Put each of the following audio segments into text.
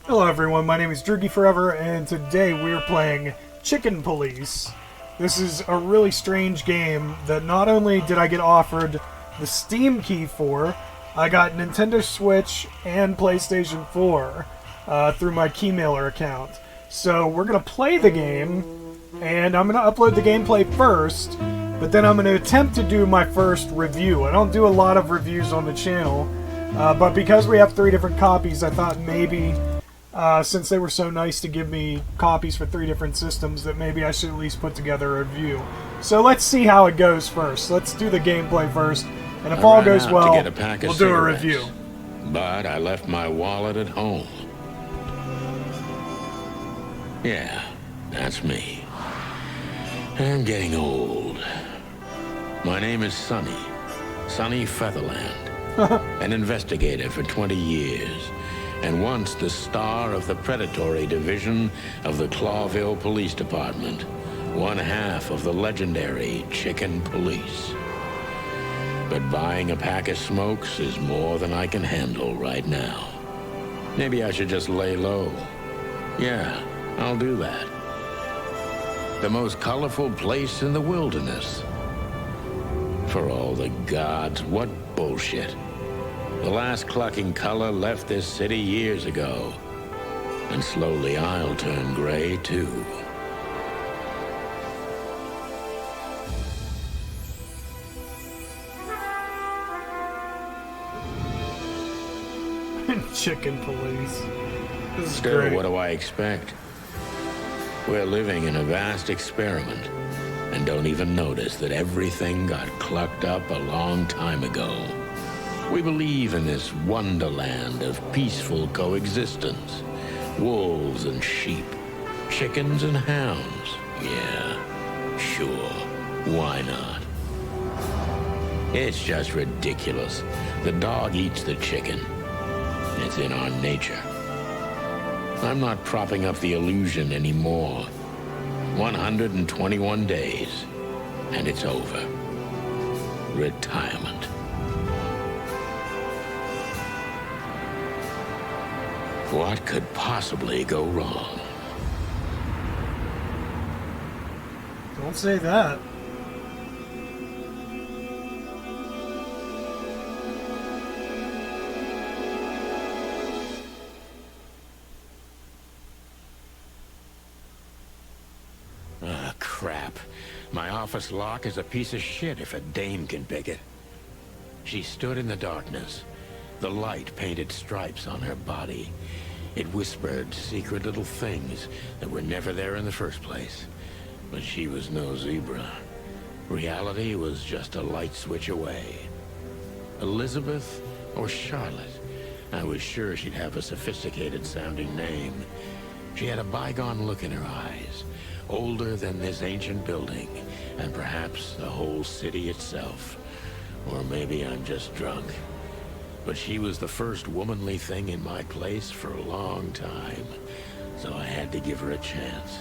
Hello everyone, my name is Droogie Forever, and today we're playing Chicken Police. This is a really strange game that not only did I get offered the Steam key for, I got Nintendo Switch and PlayStation 4 through my Keymailer account. So we're going to play the game, and I'm going to upload the gameplay first, but then I'm going to attempt to do my first review. I don't do a lot of reviews on the channel, but because we have 3 different copies, I thought maybe... since they were so nice to give me copies for 3 different systems, that maybe I should at least put together a review. So let's see how it goes first. Let's do the gameplay first, and if all goes well, we'll do a review. But I left my wallet at home. Yeah, that's me. I'm getting old. My name is Sonny Featherland, an investigator for 20 years. And once the star of the predatory division of the Clawville Police Department, one half of the legendary Chicken Police. But buying a pack of smokes is more than I can handle right now. Maybe I should just lay low. Yeah, I'll do that. The most colorful place in the wilderness. For all the gods, what bullshit. The last clucking color left this city years ago. And slowly I'll turn gray, too. Chicken Police. This is Still, great. what do I expect? We're living in a vast experiment, and don't even notice that everything got clucked up a long time ago. We believe in this wonderland of peaceful coexistence. Wolves and sheep, chickens and hounds. Yeah, sure, why not? It's just ridiculous. The dog eats the chicken. It's in our nature. I'm not propping up the illusion anymore. 121 days, and it's over. Retirement. What could possibly go wrong? Don't say that. Ah, crap. My office lock is a piece of shit if a dame can pick it. She stood in the darkness. The light painted stripes on her body. It whispered secret little things that were never there in the first place. But she was no zebra. Reality was just a light switch away. Elizabeth or Charlotte? I was sure she'd have a sophisticated-sounding name. She had a bygone look in her eyes, older than this ancient building, and perhaps the whole city itself. Or maybe I'm just drunk. But she was the first womanly thing in my place for a long time, so I had to give her a chance.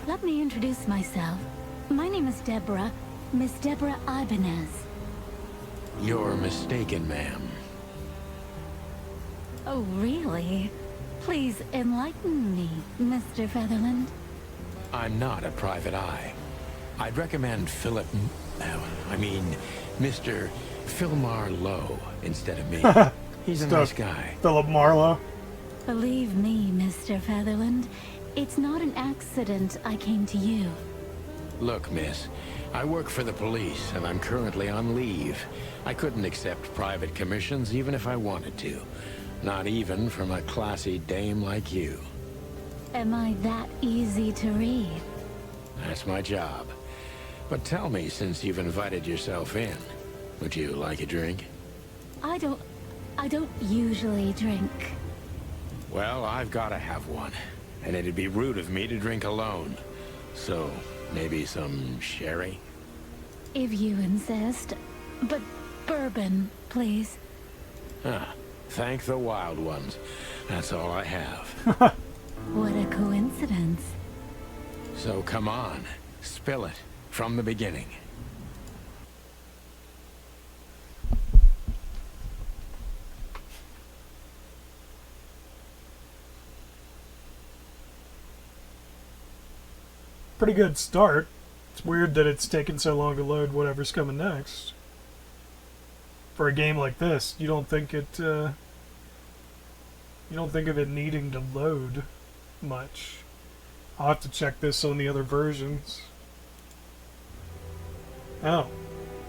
Let me introduce myself. My name is Deborah, Miss Deborah Ibanez. You're mistaken, ma'am. Oh, really? Please enlighten me, Mr. Featherland. I'm not a private eye. I'd recommend Mr. Philmar Lowe instead of me. He's a nice guy. Philip Marlowe. Believe me, Mr. Featherland, it's not an accident I came to you. Look, miss, I work for the police, and I'm currently on leave. I couldn't accept private commissions even if I wanted to. Not even from a classy dame like you. Am I that easy to read? That's my job. But tell me, since you've invited yourself in, would you like a drink? I don't usually drink. Well, I've got to have one. And it'd be rude of me to drink alone. So, maybe some sherry? If you insist. But bourbon, please. Ah, thank the wild ones. That's all I have. What a coincidence. So come on, spill it from the beginning. pretty good start. It's weird that it's taken so long to load whatever's coming next. For a game like this, you don't think of it needing to load much. I'll have to check this on the other versions. Oh.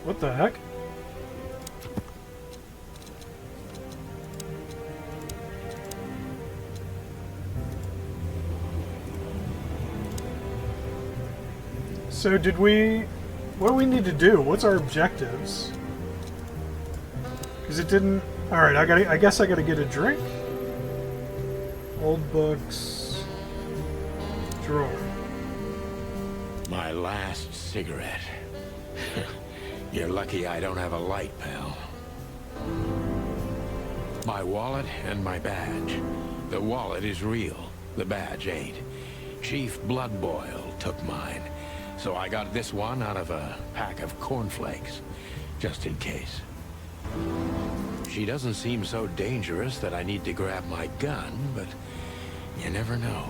What the heck? So what do we need to do? What's our objectives? Because it didn't... Alright, I guess I gotta get a drink. Old books. Drawer. My last cigarette. You're lucky I don't have a light, pal. My wallet and my badge. The wallet is real. The badge ain't. Chief Bloodboil took mine. So I got this one out of a pack of cornflakes. Just in case. She doesn't seem so dangerous that I need to grab my gun, but you never know.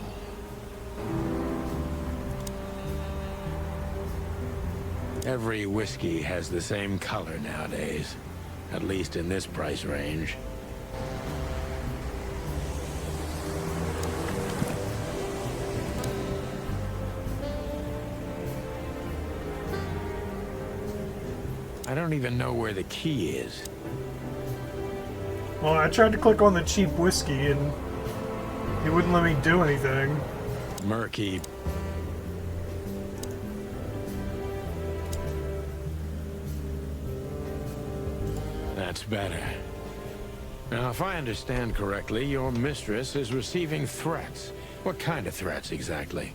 Every whiskey has the same color nowadays, at least in this price range. I don't even know where the key is. Well, I tried to click on the cheap whiskey and he wouldn't let me do anything. Murky. That's better. Now, if I understand correctly, your mistress is receiving threats. What kind of threats, exactly?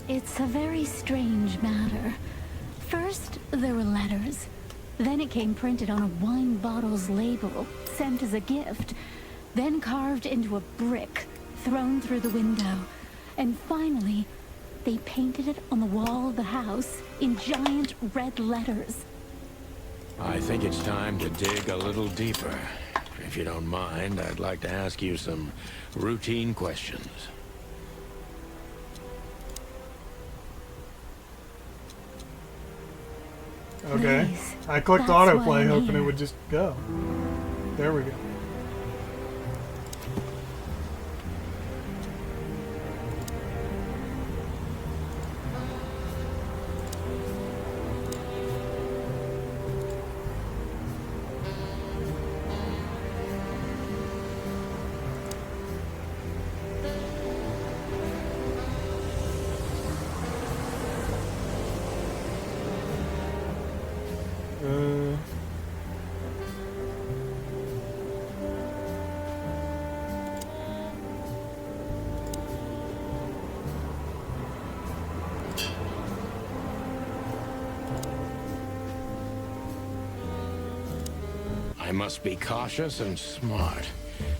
It's a very strange matter. First, there were letters. Then it came printed on a wine bottle's label, sent as a gift. Then carved into a brick, thrown through the window. And finally, they painted it on the wall of the house in giant red letters. I think it's time to dig a little deeper. If you don't mind, I'd like to ask you some routine questions. Okay. Please. I clicked That's why autoplay I'm hoping it here. would just go. There we go. I must be cautious and smart.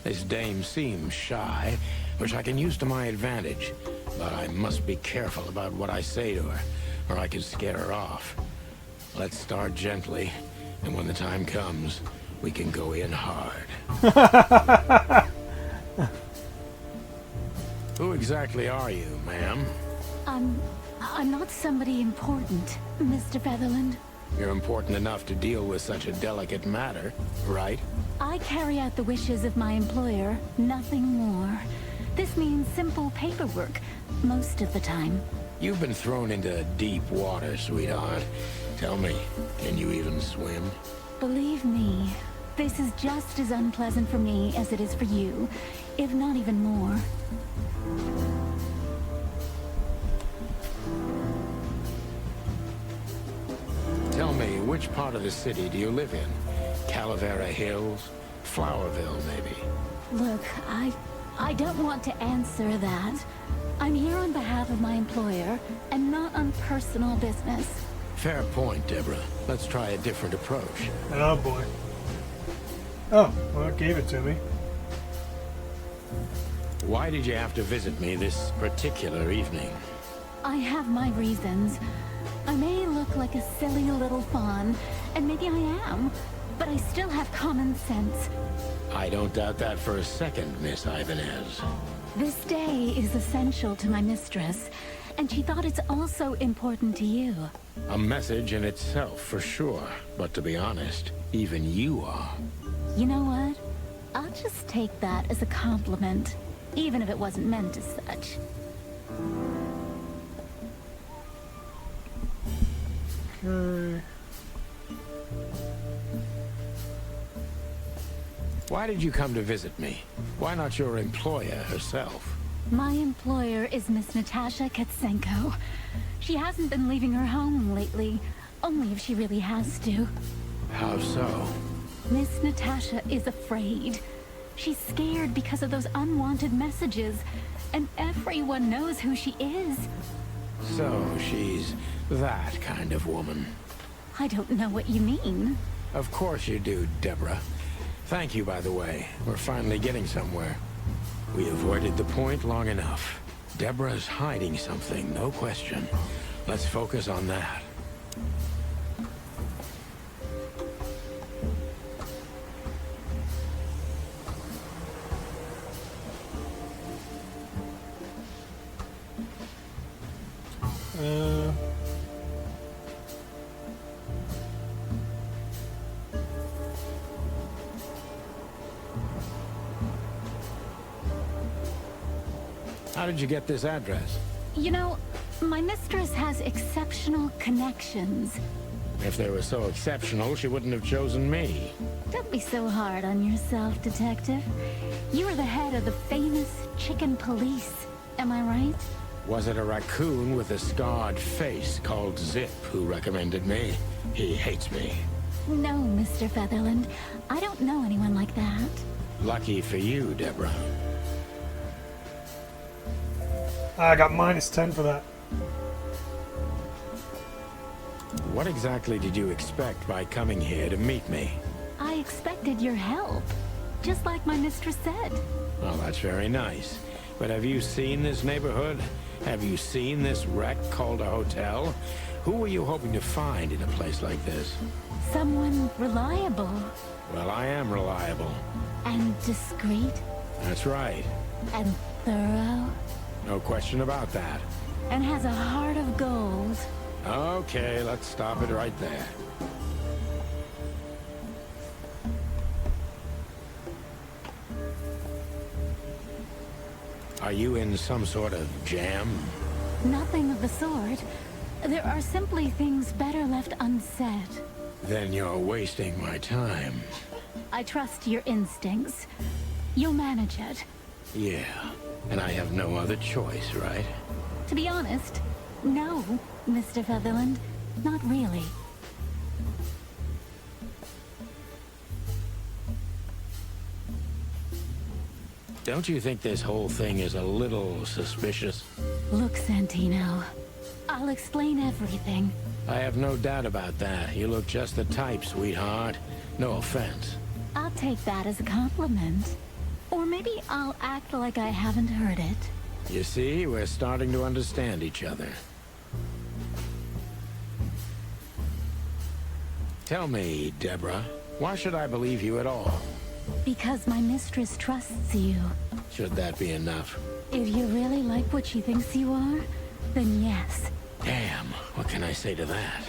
This dame seems shy, which I can use to my advantage. But I must be careful about what I say to her, or I could scare her off. Let's start gently, and when the time comes, we can go in hard. Who exactly are you, ma'am? I'm not somebody important, Mr. Featherland. You're important enough to deal with such a delicate matter, right? I carry out the wishes of my employer, nothing more. This means simple paperwork, most of the time. You've been thrown into deep water, sweetheart. Tell me, can you even swim? Believe me, this is just as unpleasant for me as it is for you, if not even more. Tell me, which part of the city do you live in? Calavera Hills? Flowerville, maybe? Look, I don't want to answer that. I'm here on behalf of my employer, and not on personal business. Fair point, Deborah. Let's try a different approach. Oh boy. Oh, well, it gave it to me. Why did you have to visit me this particular evening? I have my reasons. I may look like a silly little fawn, and maybe I am, but I still have common sense. I don't doubt that for a second, Miss Ibanez. This day is essential to my mistress, And she thought it's also important to you. A message in itself, for sure. But to be honest, even you are. You know what? I'll just take that as a compliment, even if it wasn't meant as such. Okay. Why did you come to visit me? Why not your employer herself? My employer is Miss Natasha Katsenko. She hasn't been leaving her home lately, only if she really has to. How so? Miss Natasha is afraid. She's scared because of those unwanted messages, and everyone knows who she is. So she's that kind of woman. I don't know what you mean. Of course you do, Deborah. Thank you, by the way. We're finally getting somewhere. We avoided the point long enough. Deborah's hiding something, no question. Let's focus on that. How did you get this address? You know, my mistress has exceptional connections. If they were so exceptional, she wouldn't have chosen me. Don't be so hard on yourself, Detective. You are the head of the famous chicken police. Am I right? Was it a raccoon with a scarred face called Zip who recommended me? He hates me. No, Mr. Featherland. I don't know anyone like that. Lucky for you, Deborah. I got -10 for that. What exactly did you expect by coming here to meet me? I expected your help, just like my mistress said. Well, that's very nice. But have you seen this neighborhood? Have you seen this wreck called a hotel? Who were you hoping to find in a place like this? Someone reliable. Well, I am reliable. And discreet. That's right. And thorough. No question about that. And has a heart of gold. Okay, let's stop it right there. Are you in some sort of jam? Nothing of the sort. There are simply things better left unsaid. Then you're wasting my time. I trust your instincts. You'll manage it. Yeah, and I have no other choice, right? To be honest, no, Mr. Featherland. Not really. Don't you think this whole thing is a little suspicious? Look, Santino. I'll explain everything. I have no doubt about that. You look just the type, sweetheart. No offense. I'll take that as a compliment. Or maybe I'll act like I haven't heard it. You see, we're starting to understand each other. Tell me, Deborah, why should I believe you at all? Because my mistress trusts you. Should that be enough? If you really like what she thinks you are, then yes. Damn, what can I say to that?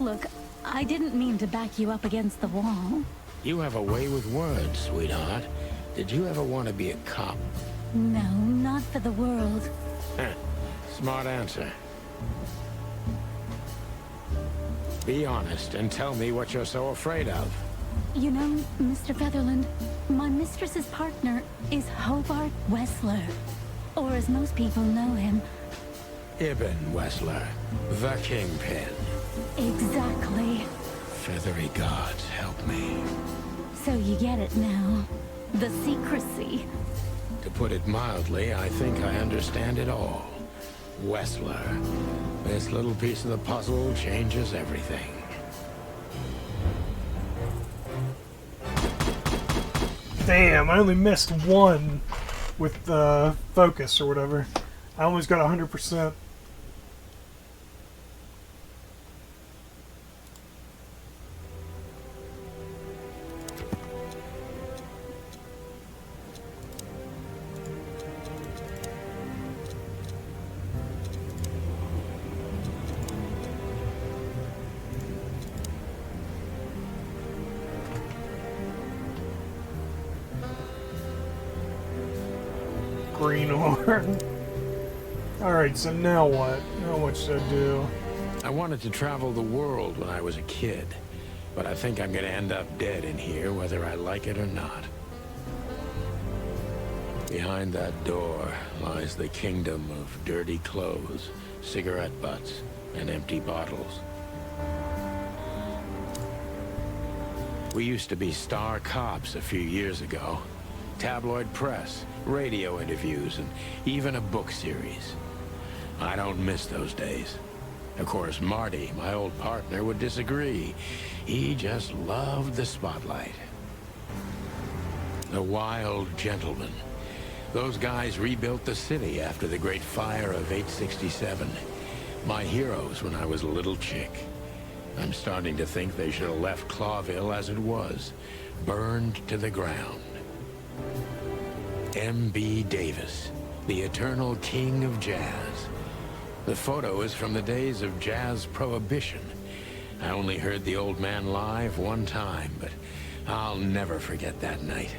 Look, I didn't mean to back you up against the wall. You have a way with words, sweetheart. Did you ever want to be a cop? No, not for the world. Heh, smart answer. Be honest and tell me what you're so afraid of. You know, Mr. Featherland, my mistress's partner is Hobart Wessler. Or as most people know him. Ibn Wessler, the Kingpin. Exactly. Feathery gods, help me. So you get it now. The secrecy. To put it mildly, I think I understand it all. Wessler. This little piece of the puzzle changes everything. Damn, I only missed one with the focus or whatever. I almost got 100%. greenhorn. Alright, so now what? Now what should I do? I wanted to travel the world when I was a kid, but I think I'm gonna end up dead in here, whether I like it or not. Behind that door lies the kingdom of dirty clothes, cigarette butts, and empty bottles. We used to be star cops a few years ago. Tabloid press, radio interviews, and even a book series. I don't miss those days. Of course, Marty, my old partner, would disagree. He just loved the spotlight. The wild gentleman. Those guys rebuilt the city after the Great Fire of 867. My heroes when I was a little chick. I'm starting to think they should have left Clawville as it was, burned to the ground. M.B. Davis, the eternal king of jazz. The photo is from the days of jazz prohibition. I only heard the old man live one time, but I'll never forget that night.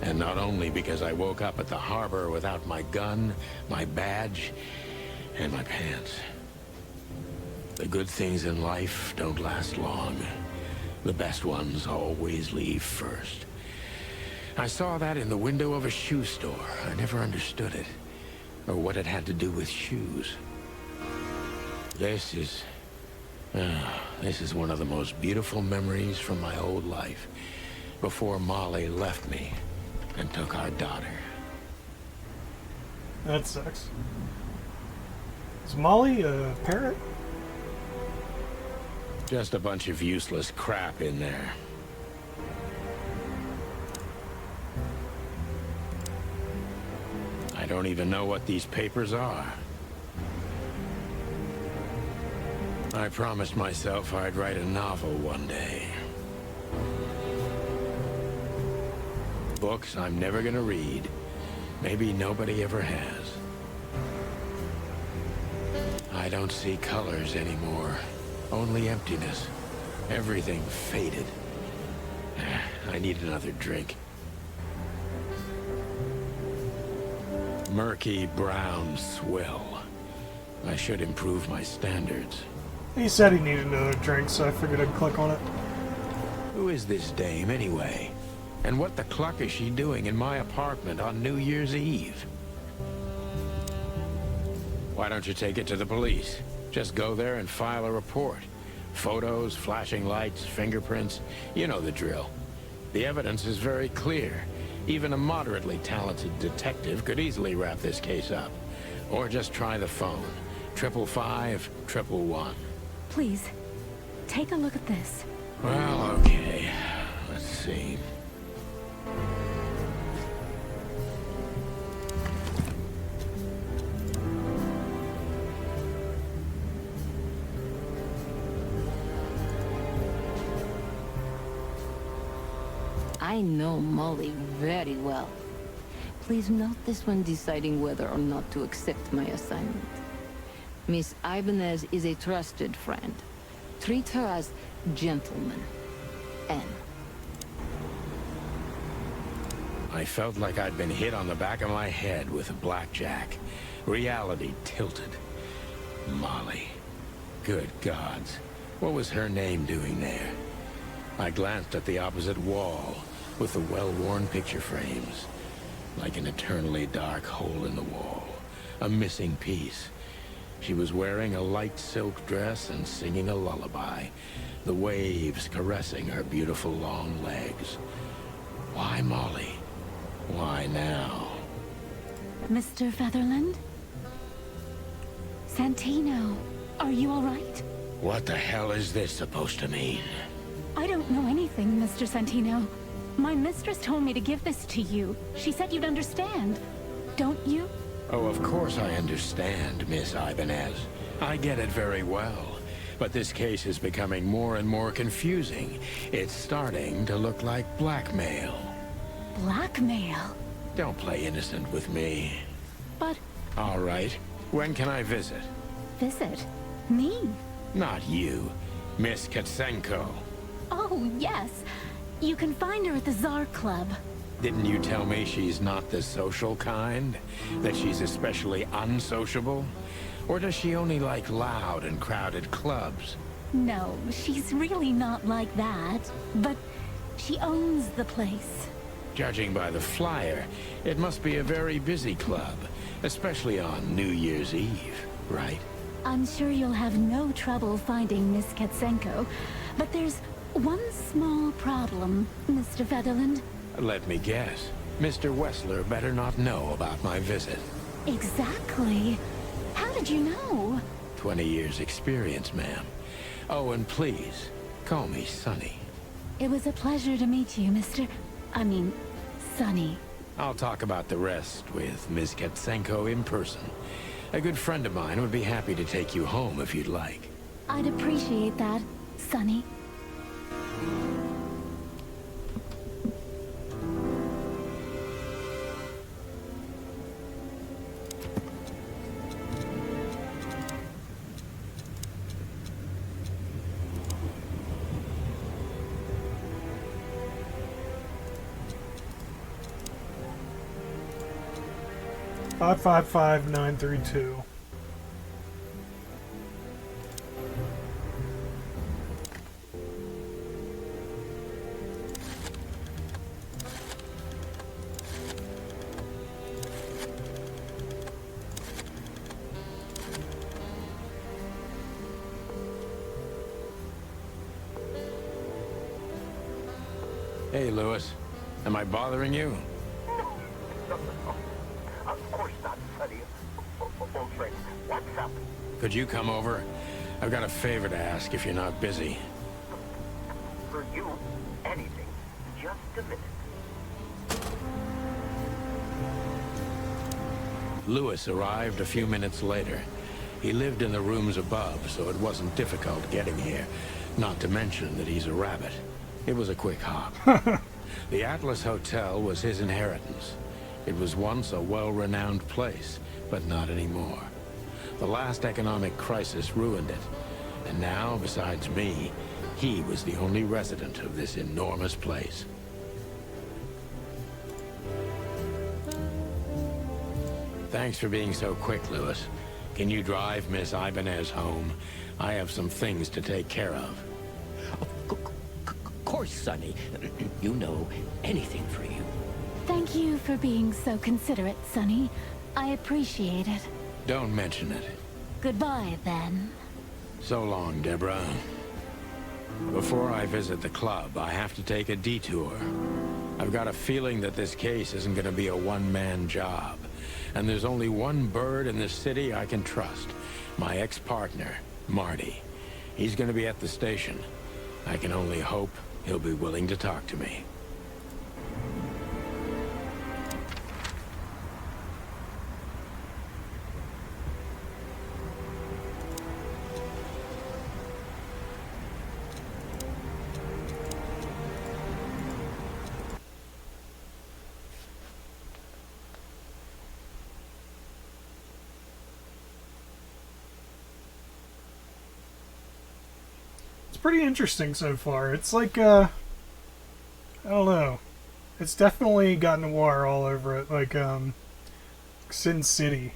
And not only because I woke up at the harbor without my gun, my badge, and my pants. The good things in life don't last long. The best ones always leave first. I saw that in the window of a shoe store. I never understood it, or what it had to do with shoes. This is one of the most beautiful memories from my old life, before Molly left me and took our daughter. That sucks. Is Molly a parrot? Just a bunch of useless crap in there. I don't even know what these papers are. I promised myself I'd write a novel one day. Books I'm never gonna read. Maybe nobody ever has. I don't see colors anymore. Only emptiness. Everything faded. I need another drink. Murky brown swill. I should improve my standards. He said he needed another drink, so I figured I'd click on it. Who is this dame, anyway? And what the cluck is she doing in my apartment on New Year's Eve? Why don't you take it to the police? Just go there and file a report. Photos, flashing lights, fingerprints, you know the drill. The evidence is very clear. Even a moderately talented detective could easily wrap this case up. Or just try the phone. 555-111. Please, take a look at this. Well, okay. Let's see. I know Molly very well. Please note this when deciding whether or not to accept my assignment. Miss Ibanez is a trusted friend. Treat her as gentleman. N. I felt like I'd been hit on the back of my head with a blackjack. Reality tilted. Molly. Good gods. What was her name doing there? I glanced at the opposite wall, with the well-worn picture frames. Like an eternally dark hole in the wall. A missing piece. She was wearing a light silk dress and singing a lullaby. The waves caressing her beautiful long legs. Why Molly? Why now? Mr. Featherland? Santino, are you all right? What the hell is this supposed to mean? I don't know anything, Mr. Santino. My mistress told me to give this to you. She said you'd understand. Don't you? Oh, of course I understand, Miss Ibanez. I get it very well. But this case is becoming more and more confusing. It's starting to look like blackmail. Blackmail? Don't play innocent with me. But... All right. When can I visit? Visit? Me? Not you. Miss Katsenko. Oh, yes. You can find her at the Tsar Club. Didn't you tell me she's not the social kind? That she's especially unsociable? Or does she only like loud and crowded clubs? No, she's really not like that. But she owns the place. Judging by the flyer, it must be a very busy club, especially on New Year's Eve, right? I'm sure you'll have no trouble finding Miss Katsenko, but there's one small problem, Mr. Featherland. Let me guess. Mr. Wessler better not know about my visit. Exactly. How did you know? 20 years experience, ma'am. Oh, and please, call me Sonny. It was a pleasure to meet you, Sonny. I'll talk about the rest with Ms. Katsenko in person. A good friend of mine would be happy to take you home if you'd like. I'd appreciate that, Sonny. Five 55932. Hey, Lewis. Am I bothering you? No. Of course not, Sonny. Old friend, what's up? Could you come over? I've got a favor to ask if you're not busy. For you, anything. Just a minute. Lewis arrived a few minutes later. He lived in the rooms above, so it wasn't difficult getting here. Not to mention that he's a rabbit. It was a quick hop. The Atlas Hotel was his inheritance. It was once a well-renowned place, but not anymore. The last economic crisis ruined it. And now, besides me, he was the only resident of this enormous place. Thanks for being so quick, Lewis. Can you drive Miss Ibanez home? I have some things to take care of. Of course, Sonny. You know, anything for you. Thank you for being so considerate, Sonny. I appreciate it. Don't mention it. Goodbye, then. So long, Deborah. Before I visit the club, I have to take a detour. I've got a feeling that this case isn't going to be a one-man job. And there's only one bird in this city I can trust. My ex-partner, Marty. He's going to be at the station. I can only hope he'll be willing to talk to me. Pretty interesting so far. It's like, I don't know. It's definitely got noir all over it. Like, Sin City.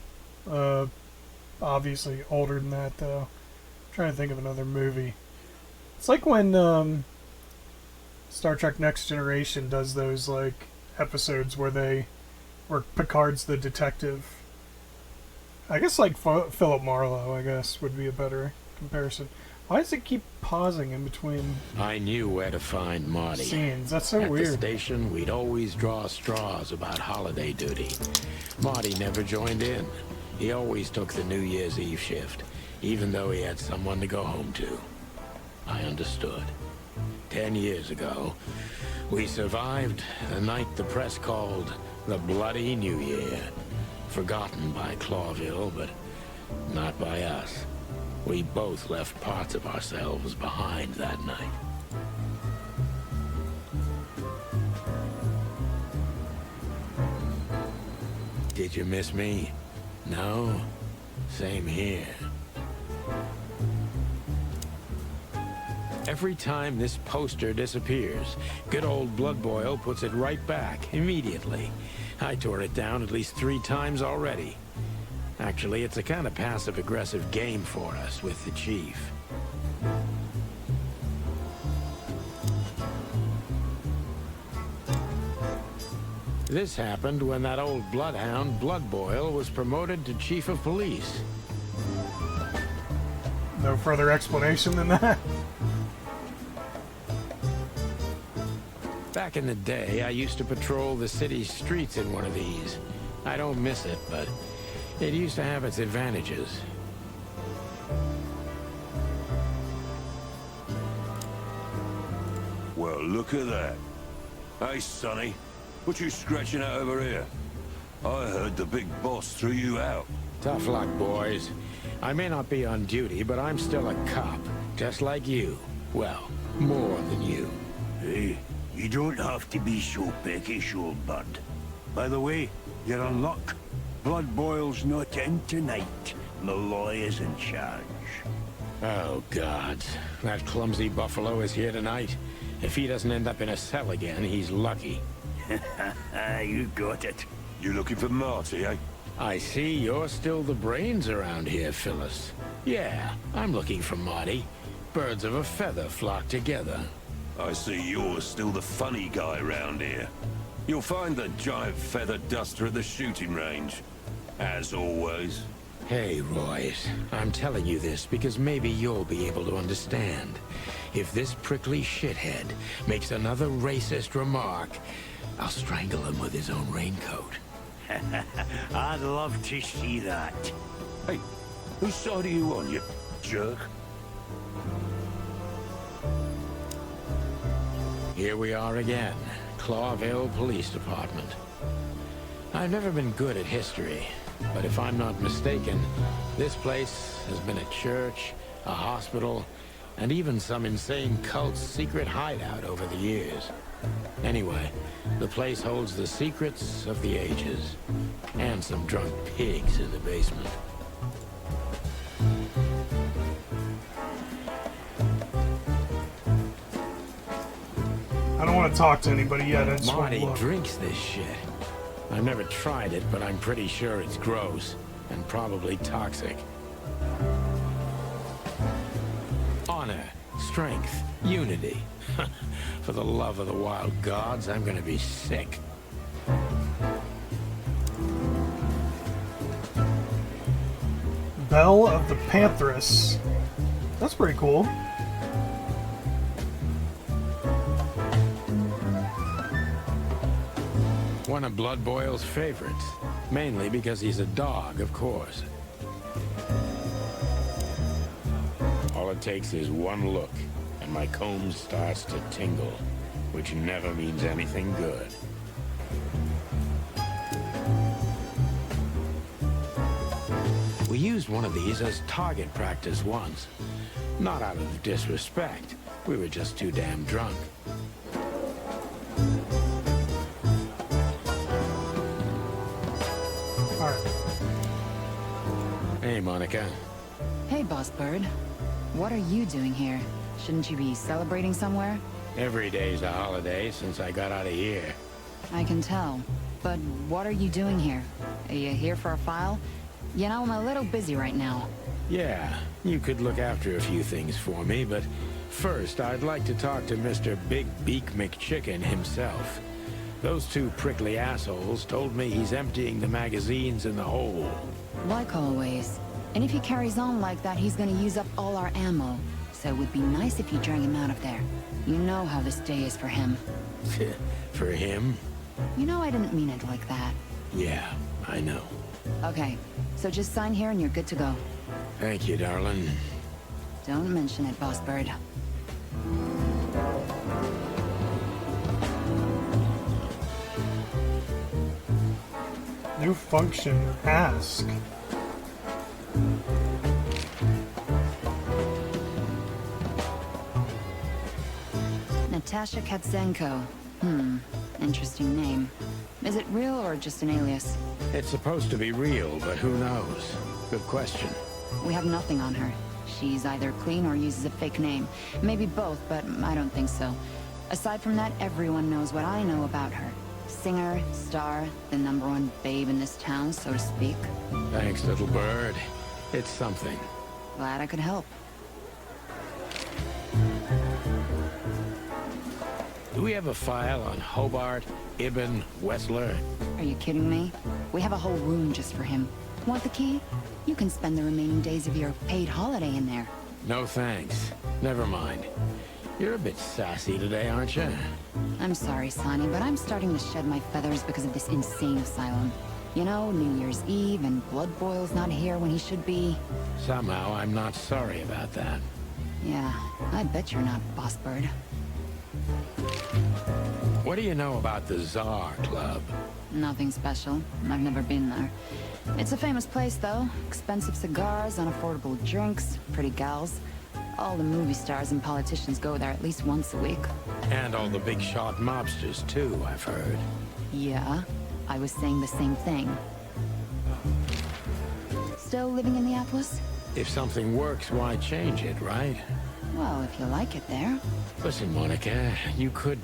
Obviously older than that, though. I'm trying to think of another movie. It's like when, Star Trek Next Generation does those, like, episodes where Picard's the detective. I guess, like, Philip Marlowe, I guess, would be a better comparison. Why does it keep pausing in between I knew where to find Marty. scenes? That's so At weird. the station, we'd always draw straws about holiday duty. Marty never joined in. He always took the New Year's Eve shift, even though he had someone to go home to. I understood. 10 years ago, we survived a night the press called the Bloody New Year. Forgotten by Clawville, but not by us. We both left parts of ourselves behind that night. Did you miss me? No? Same here. Every time this poster disappears, good old Blood Boil puts it right back, immediately. I tore it down at least 3 times already. Actually, it's a kind of passive-aggressive game for us with the Chief. This happened when that old bloodhound, Blood Boil, was promoted to Chief of Police. No further explanation than that. Back in the day, I used to patrol the city's streets in one of these. I don't miss it, but it used to have its advantages. Well, look at that. Hey, Sonny, what you scratching out over here? I heard the big boss threw you out. Tough luck, boys. I may not be on duty, but I'm still a cop, just like you. Well, more than you. Hey, you don't have to be so peckish, old bud. By the way, you're on luck. Blood Boil's not in tonight. Malloy is in charge. Oh, God. That clumsy buffalo is here tonight. If he doesn't end up in a cell again, he's lucky. You got it. You looking for Marty, eh? I see you're still the brains around here, Phyllis. Yeah, I'm looking for Marty. Birds of a feather flock together. I see you're still the funny guy round here. You'll find the giant feather duster at the shooting range. As always. Hey, Royce, I'm telling you this because maybe you'll be able to understand. If this prickly shithead makes another racist remark, I'll strangle him with his own raincoat. I'd love to see that. Hey, whose side are you on, you jerk? Here we are again, Clawville Police Department. I've never been good at history, but if I'm not mistaken, this place has been a church, a hospital, and even some insane cult's secret hideout over the years. Anyway, the place holds the secrets of the ages, and some drunk pigs in the basement. I don't want to talk to anybody yet. I just want Marty to look. drinks this shit. I've never tried it, but I'm pretty sure it's gross, and probably toxic. Honor, strength, unity. For the love of the wild gods, I'm gonna be sick. Bell of the Pantheress. That's pretty cool. One of Blood Boil's favorites. Mainly because he's a dog, of course. All it takes is one look, and my comb starts to tingle, which never means anything good. We used one of these as target practice once. Not out of disrespect. We were just too damn drunk. Alright. Hey, Monica. Hey, Boss Bird. What are you doing here? Shouldn't you be celebrating somewhere? Every day's a holiday since I got out of here. I can tell. But what are you doing here? Are you here for a file? You know, I'm a little busy right now. Yeah, you could look after a few things for me, but first I'd like to talk to Mr. Big Beak McChicken himself. Those 2 prickly assholes told me he's emptying the magazines in the hole. Like always. And if he carries on like that, he's gonna use up all our ammo. So it would be nice if you drag him out of there. You know how this day is for him. For him? You know I didn't mean it like that. Yeah, I know. Okay, so just sign here and you're good to go. Thank you, darling. Don't mention it, Boss Bird. New function, ask. Natasha Katzenko. Interesting name. Is it real or just an alias? It's supposed to be real, but who knows? Good question. We have nothing on her. she's either clean or uses a fake name. Maybe both, but I don't think so. Aside from that, everyone knows what I know about her. Singer, star, the #1 babe in this town, so to speak. Thanks, little bird. It's something. Glad I could help. Do we have a file on Hobart, Ibn, Wessler? Are you kidding me? We have a whole room just for him. Want the key? You can spend the remaining days of your paid holiday in there. No thanks. Never mind. You're a bit sassy today, aren't you? I'm sorry, Sonny, but I'm starting to shed my feathers because of this insane asylum. You know, New Year's Eve and Blood Boil's not here when he should be. Somehow, I'm not sorry about that. Yeah, I bet you're not, Boss Bird. What do you know about the Tsar Club? Nothing special. I've never been there. It's a famous place, though. Expensive cigars, unaffordable drinks, pretty gals. All the movie stars and politicians go there at least once a week. And all the big shot mobsters, too, I've heard. Yeah, I was saying the same thing. Still living in the Atlas? If something works, why change it, right? Well, if you like it there. Listen, Monica, you could,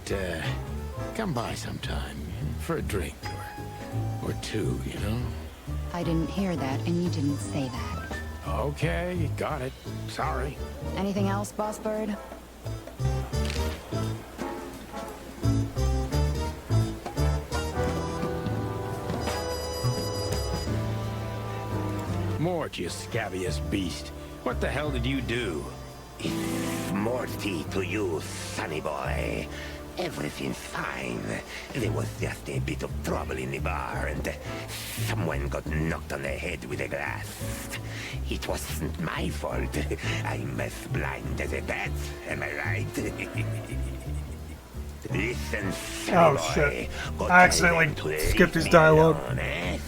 come by sometime. For a drink, or two, you know? I didn't hear that, and you didn't say that. Okay, got it. Sorry. Anything else, Boss Bird? Mort, you scabious beast. What the hell did you do? It's Morty to you, sonny boy. Everything's fine. There was just a bit of trouble in the bar, and someone got knocked on the head with a glass. It wasn't my fault. I'm as blind as a bat, am I right? Listen, sonny boy. Shit. Got I accidentally time to skipped his leave me dialogue. alone, eh?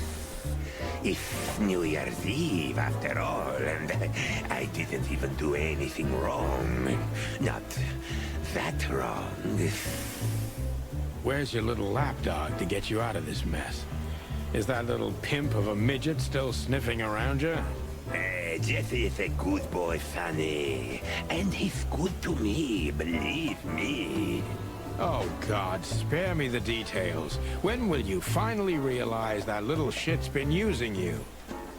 It's New Year's Eve after all, and I didn't even do anything wrong. Not that wrong. Where's your little lapdog to get you out of this mess? Is that little pimp of a midget still sniffing around you? Jesse is a good boy, Sonny. And he's good to me, believe me. Oh, God, spare me the details. When will you finally realize that little shit's been using you?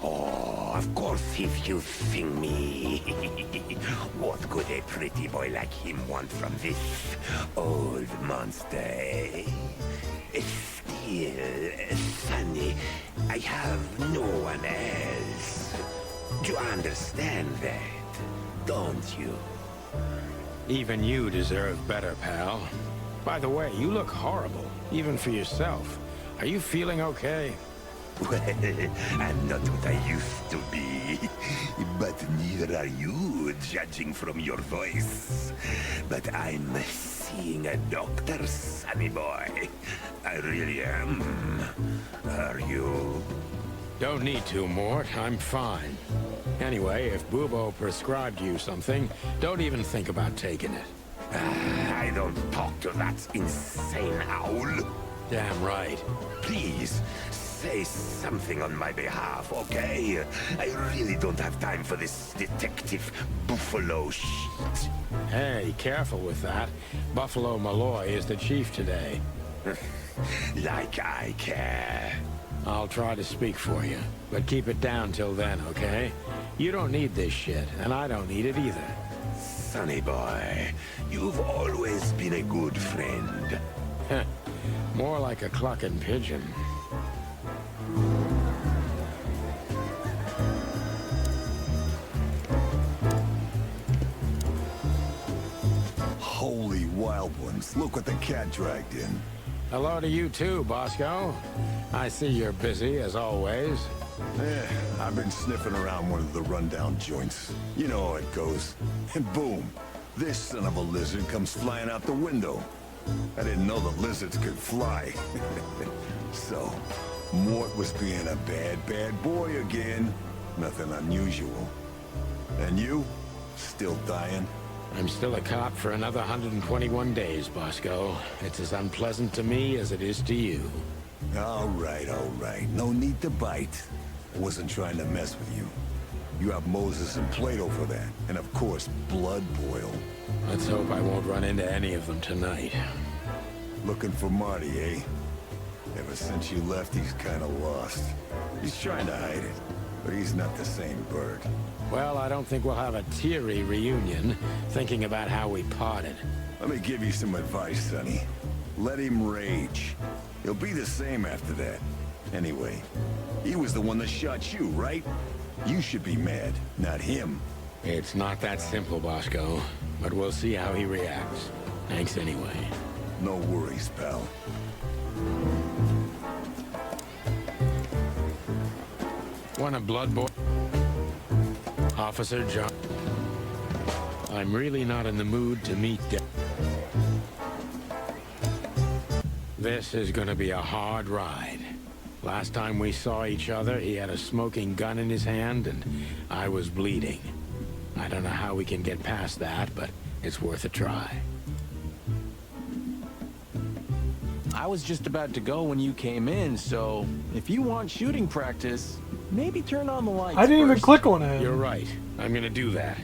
Oh, of course he's using me. What could a pretty boy like him want from this old monster, eh? Still, Sonny, I have no one else. Do you understand that, don't you? Even you deserve better, pal. By the way, you look horrible, even for yourself. Are you feeling okay? Well, I'm not what I used to be. But neither are you, judging from your voice. But I'm seeing a doctor, sonny boy. I really am. Are you? Don't need to, Mort. I'm fine. Anyway, if Bubo prescribed you something, don't even think about taking it. I don't talk to that insane owl. Damn right. Please, say something on my behalf, okay? I really don't have time for this detective buffalo shit. Hey, careful with that. Buffalo Malloy is the chief today. Like I care. I'll try to speak for you, but keep it down till then, okay? You don't need this shit, and I don't need it either. Sonny boy, you've always been a good friend. More like a clucking pigeon. Holy wild ones, look what the cat dragged in. Hello to you too, Bosco. I see you're busy, as always. I've been sniffing around one of the rundown joints. You know how it goes. And boom, this son of a lizard comes flying out the window. I didn't know the lizards could fly. So, Mort was being a bad boy again. Nothing unusual. And you? Still dying? I'm still a cop for another 121 days, Bosco. It's as unpleasant to me as it is to you. All right. No need to bite. I wasn't trying to mess with you. You have Moses and Plato for that. And of course, Blood Boil. Let's hope I won't run into any of them tonight. Looking for Marty, eh? Ever since you left, he's kinda lost. He's trying to hide it, but he's not the same bird. Well, I don't think we'll have a teary reunion, thinking about how we parted. Let me give you some advice, Sonny. Let him rage. He'll be the same after that. Anyway, he was the one that shot you, right? You should be mad, not him. It's not that simple, Bosco, but we'll see how he reacts. Thanks anyway. No worries, pal. Want a blood boil? Officer John. I'm really not in the mood to meet death. This is gonna be a hard ride. Last time we saw each other, he had a smoking gun in his hand, and I was bleeding. I don't know how we can get past that, but it's worth a try. I was just about to go when you came in, so if you want shooting practice, maybe turn on the lights I didn't even first. click on it. You're right. I'm gonna do that.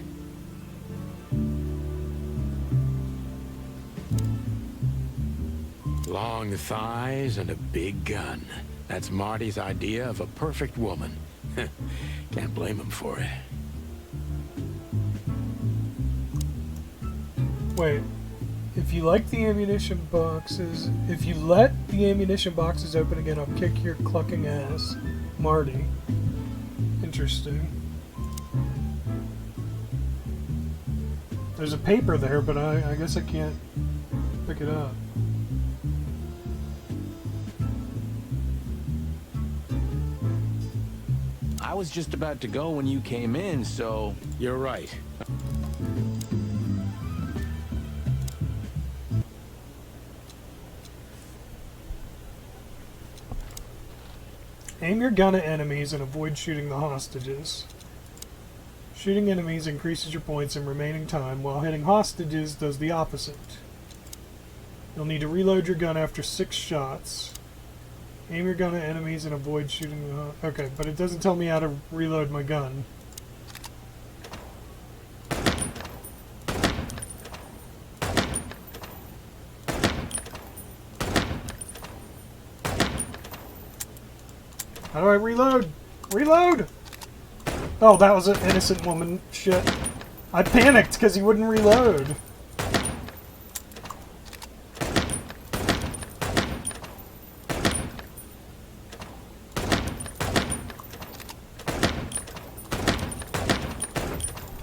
Long thighs and a big gun. That's Marty's idea of a perfect woman. Can't blame him for it. Wait. If you like the ammunition boxes, if you let the ammunition boxes open again, I'll kick your clucking ass. Marty. Interesting. There's a paper there, but I guess I can't pick it up. I was just about to go when you came in, so... You're right. Aim your gun at enemies and avoid shooting the hostages. Shooting enemies increases your points and remaining time, while hitting hostages does the opposite. You'll need to reload your gun after 6 shots. Aim your gun at enemies and avoid shooting the... Okay, but it doesn't tell me how to reload my gun. How do I reload? Reload! Oh, that was an innocent woman. Shit. I panicked because he wouldn't reload.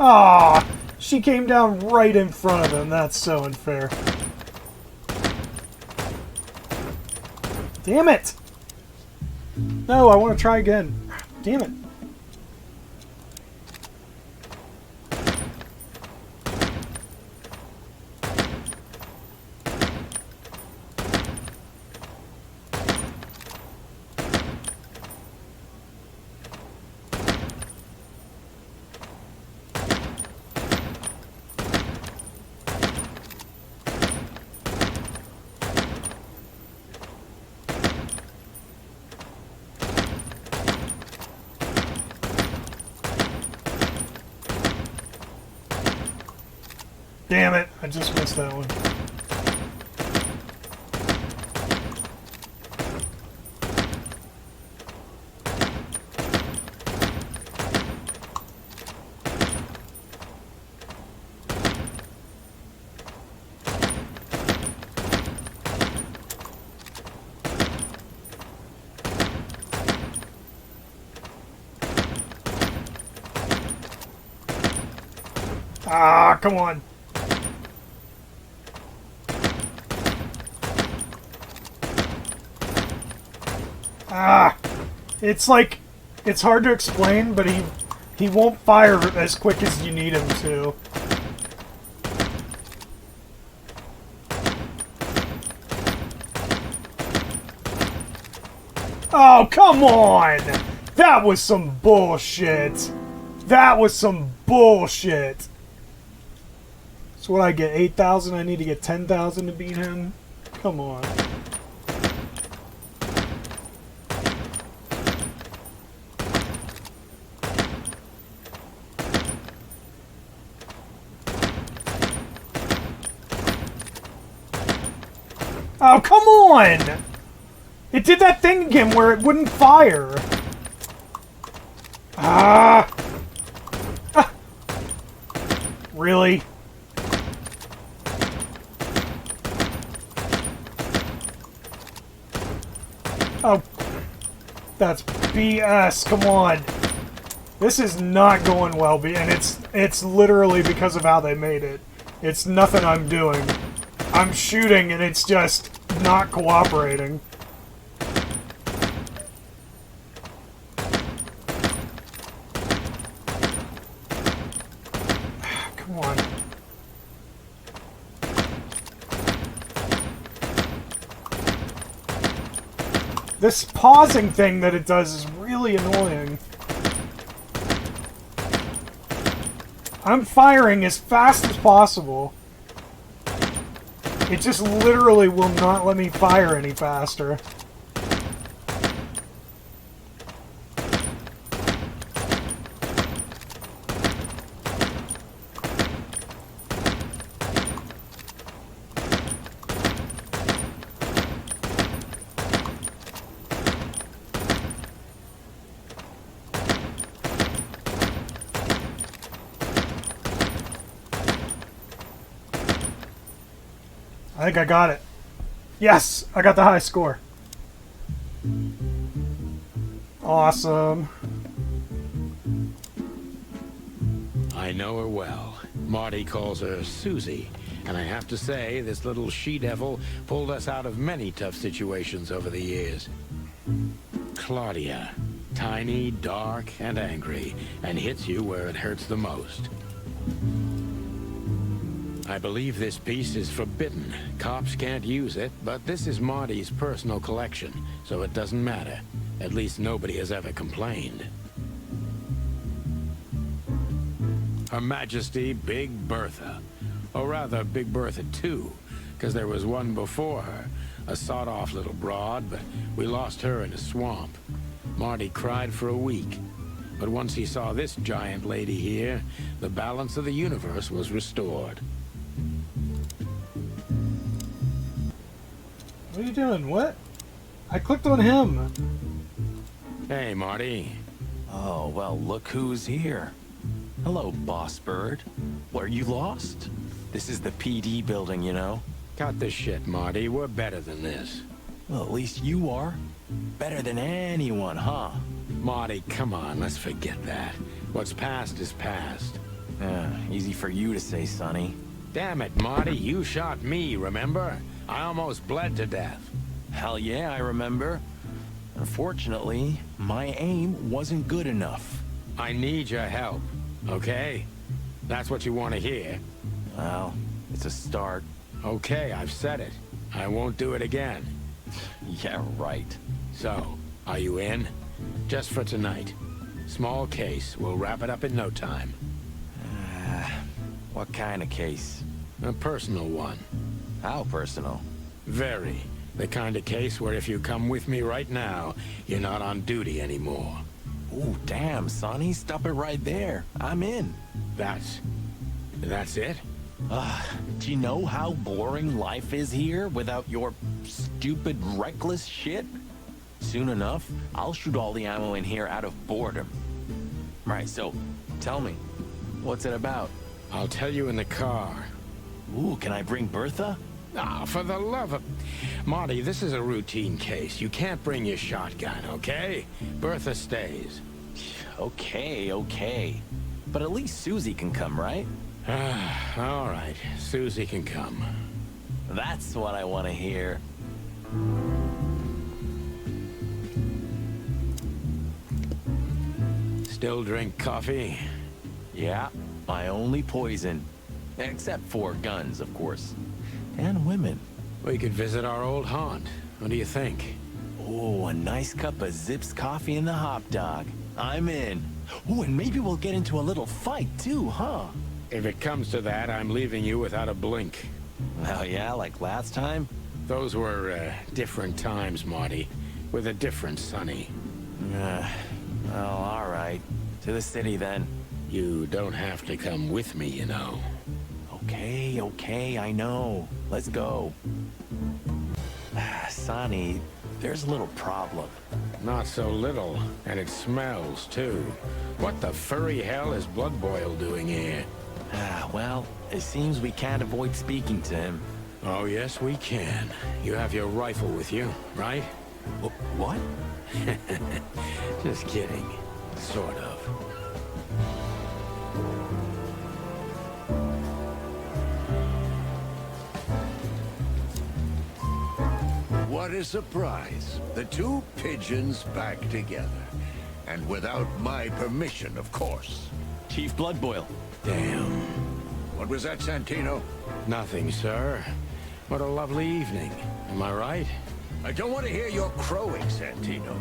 Ah, she came down right in front of him. That's so unfair. Damn it! No, I want to try again. Damn it. Damn it, I just missed that one. Ah, come on. Ah, it's like, it's hard to explain, but he won't fire as quick as you need him to. Oh, come on! That was some bullshit. That was some bullshit. So what I get, 8,000? I need to get 10,000 to beat him? Come on. Oh, come on! It did that thing again where it wouldn't fire. Ah! Ah. Really? Oh. That's BS, come on. This is not going well, and it's literally because of how they made it. It's nothing I'm doing. I'm shooting and it's just not cooperating. Come on. This pausing thing that it does is really annoying. I'm firing as fast as possible. It just literally will not let me fire any faster. I think I got it. Yes! I got the high score. Awesome. I know her well. Marty calls her Susie. And I have to say, this little she-devil pulled us out of many tough situations over the years. Claudia. Tiny, dark, and angry. And hits you where it hurts the most. I believe this piece is forbidden. Cops can't use it, but this is Marty's personal collection, so it doesn't matter. At least nobody has ever complained. Her Majesty Big Bertha. Or rather, Big Bertha 2, because there was one before her. A sawed-off little broad, but we lost her in a swamp. Marty cried for a week. But once he saw this giant lady here, the balance of the universe was restored. What are you doing? What? I clicked on him. Hey, Marty. Oh, well, look who's here. Hello, Boss Bird. What, are you lost? This is the PD building, you know? Cut the shit, Marty. We're better than this. Well, at least you are. Better than anyone, huh? Marty, come on. Let's forget that. What's past is past. Easy for you to say, Sonny. Damn it, Marty. You shot me, remember? I almost bled to death. Hell yeah, I remember. Unfortunately, my aim wasn't good enough. I need your help, okay? That's what you want to hear. Well, it's a start. Okay, I've said it. I won't do it again. Yeah, right. So, are you in? Just for tonight. Small case. We'll wrap it up in no time. What kind of case? A personal one. How personal? Very. The kind of case where if you come with me right now, you're not on duty anymore. Ooh, damn, Sonny. Stop it right there. I'm in. That's it? Do you know how boring life is here without your stupid, reckless shit? Soon enough, I'll shoot all the ammo in here out of boredom. Right, so, tell me, what's it about? I'll tell you in the car. Ooh, can I bring Bertha? Ah, for the love of... Marty, this is a routine case. You can't bring your shotgun, okay? Bertha stays. Okay. But at least Susie can come, right? All right, Susie can come. That's what I want to hear. Still drink coffee? Yeah, my only poison. Except for guns, of course. And women. We could visit our old haunt. What do you think? Oh, a nice cup of Zips coffee and the hot dog. I'm in. Oh, and maybe we'll get into a little fight too, huh? If it comes to that, I'm leaving you without a blink. Oh yeah, like last time? Those were, different times, Marty. With a different Sonny. Well, alright. To the city, then. You don't have to come with me, you know. Okay, I know. Let's go. Sonny, there's a little problem. Not so little, and it smells, too. What the furry hell is Blood Boil doing here? Well, it seems we can't avoid speaking to him. Oh, yes, we can. You have your rifle with you, right? What? Just kidding. Sort of. What a surprise. The two pigeons back together. And without my permission, of course. Chief Bloodboil. Damn. What was that, Santino? Nothing, sir. What a lovely evening. Am I right? I don't want to hear your crowing, Santino.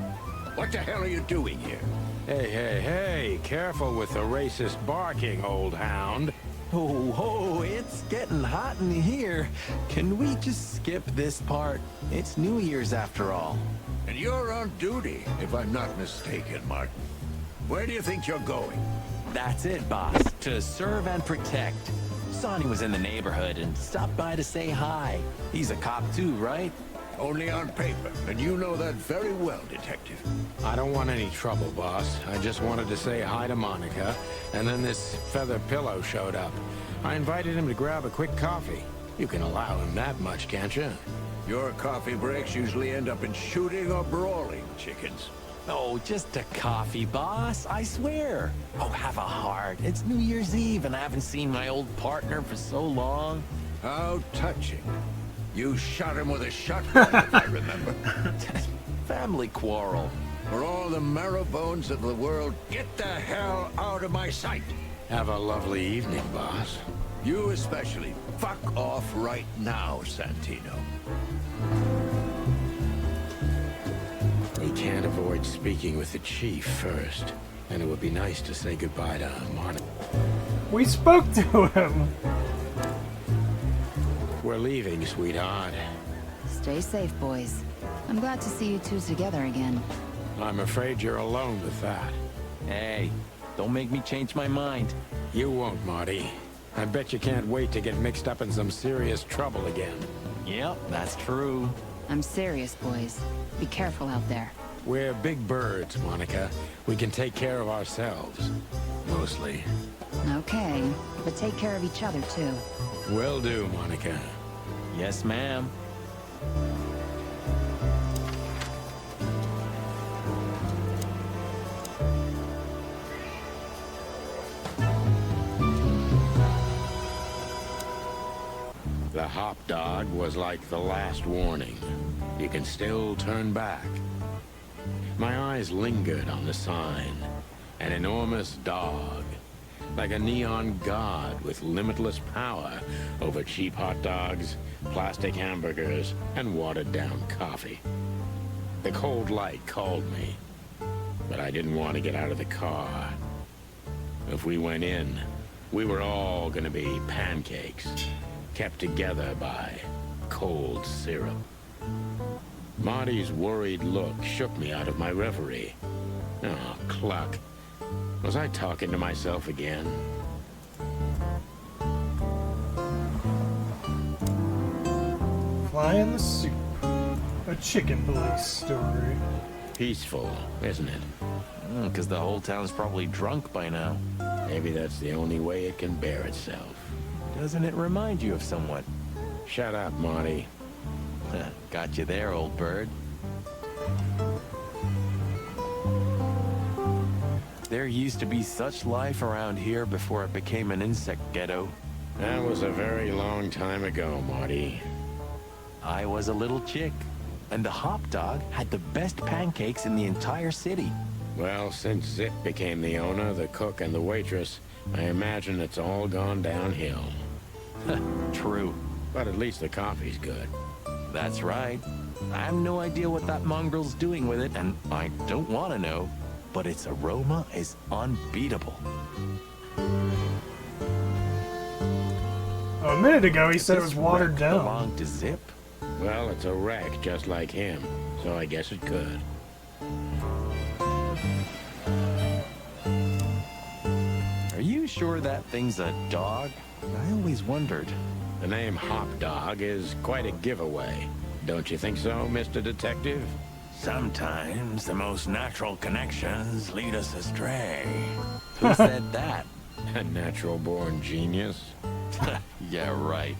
What the hell are you doing here? Hey, hey, hey. Careful with the racist barking, old hound. Oh, it's getting hot in here. Can we just skip this part? It's New Year's after all. And you're on duty, if I'm not mistaken, Martin. Where do you think you're going? That's it, boss. To serve and protect. Sonny was in the neighborhood and stopped by to say hi. He's a cop too, right? Only on paper, and you know that very well, Detective. I don't want any trouble, boss. I just wanted to say hi to Monica, and then this feather pillow showed up. I invited him to grab a quick coffee. You can allow him that much, can't you? Your coffee breaks usually end up in shooting or brawling, chickens. Oh, just a coffee, boss. I swear. Oh, have a heart. It's New Year's Eve, and I haven't seen my old partner for so long. How touching. You shot him with a shotgun, if I remember. Family quarrel. For all the marrow bones of the world, get the hell out of my sight. Have a lovely evening, boss. You especially. Fuck off right now, Santino. We can't avoid speaking with the chief first, and it would be nice to say goodbye to Monica. We spoke to him. We're leaving, sweetheart. Stay safe, boys. I'm glad to see you two together again. I'm afraid you're alone with that. Hey, don't make me change my mind. You won't, Marty. I bet you can't wait to get mixed up in some serious trouble again. Yep, that's true. I'm serious, boys. Be careful out there. We're big birds, Monica. We can take care of ourselves. Mostly. Okay, but take care of each other, too. Will do, Monica. Yes, ma'am. The hop dog was like the last warning. You can still turn back. My eyes lingered on the sign. An enormous dog. Like a neon god with limitless power over cheap hot dogs, plastic hamburgers, and watered-down coffee. The cold light called me, but I didn't want to get out of the car. If we went in, we were all gonna be pancakes, kept together by cold syrup. Marty's worried look shook me out of my reverie. Oh, cluck. Was I talking to myself again? Fly in the Soup. A chicken police story. Peaceful, isn't it? Because the whole town's probably drunk by now. Maybe that's the only way it can bear itself. Doesn't it remind you of someone? Shut up, Marty. Got you there, old bird. There used to be such life around here before it became an insect ghetto. That was a very long time ago, Marty. I was a little chick, and the hop dog had the best pancakes in the entire city. Well, since Zip became the owner, the cook, and the waitress, I imagine it's all gone downhill. True. But at least the coffee's good. That's right. I have no idea what that mongrel's doing with it, and I don't want to know, but its aroma is unbeatable. A minute ago, he said it was watered down. Belonged to Zip? Well, it's a wreck just like him, so I guess it could. Are you sure that thing's a dog? I always wondered. The name Hop Dog is quite a giveaway. Don't you think so, Mr. Detective? Sometimes the most natural connections lead us astray. Who said that? A natural-born genius? Yeah, right.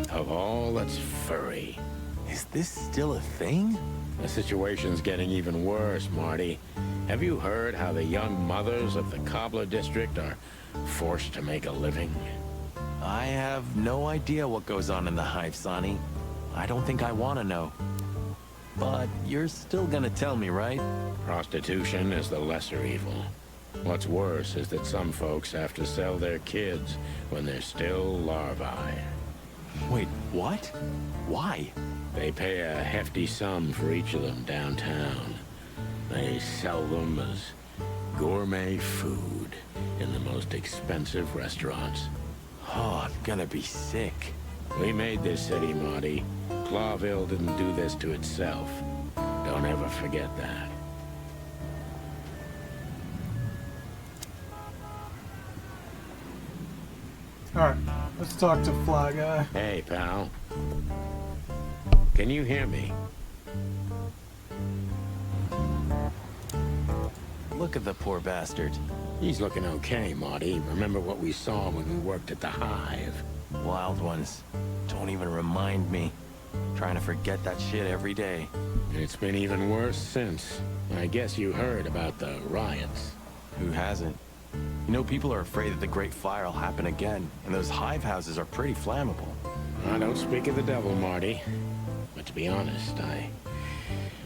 Of all that's furry. Is this still a thing? The situation's getting even worse, Marty. Have you heard how the young mothers of the Cobbler District are forced to make a living? I have no idea what goes on in the hive, Sonny. I don't think I want to know. But you're still gonna tell me, right? Prostitution is the lesser evil. What's worse is that some folks have to sell their kids when they're still larvae. Wait, what? Why? They pay a hefty sum for each of them downtown. They sell them as gourmet food in the most expensive restaurants. Oh, I'm gonna be sick. We made this city, Marty. Clawville didn't do this to itself. Don't ever forget that. Alright, let's talk to Fly Guy. Hey, pal. Can you hear me? Look at the poor bastard. He's looking okay, Marty. Remember what we saw when we worked at the Hive? Wild ones. Don't even remind me. Trying to forget that shit every day. It's been even worse since. I guess you heard about the riots. Who hasn't? You know, people are afraid that the Great Fire will happen again, and those hive houses are pretty flammable. I don't speak of the devil, Marty. But to be honest, I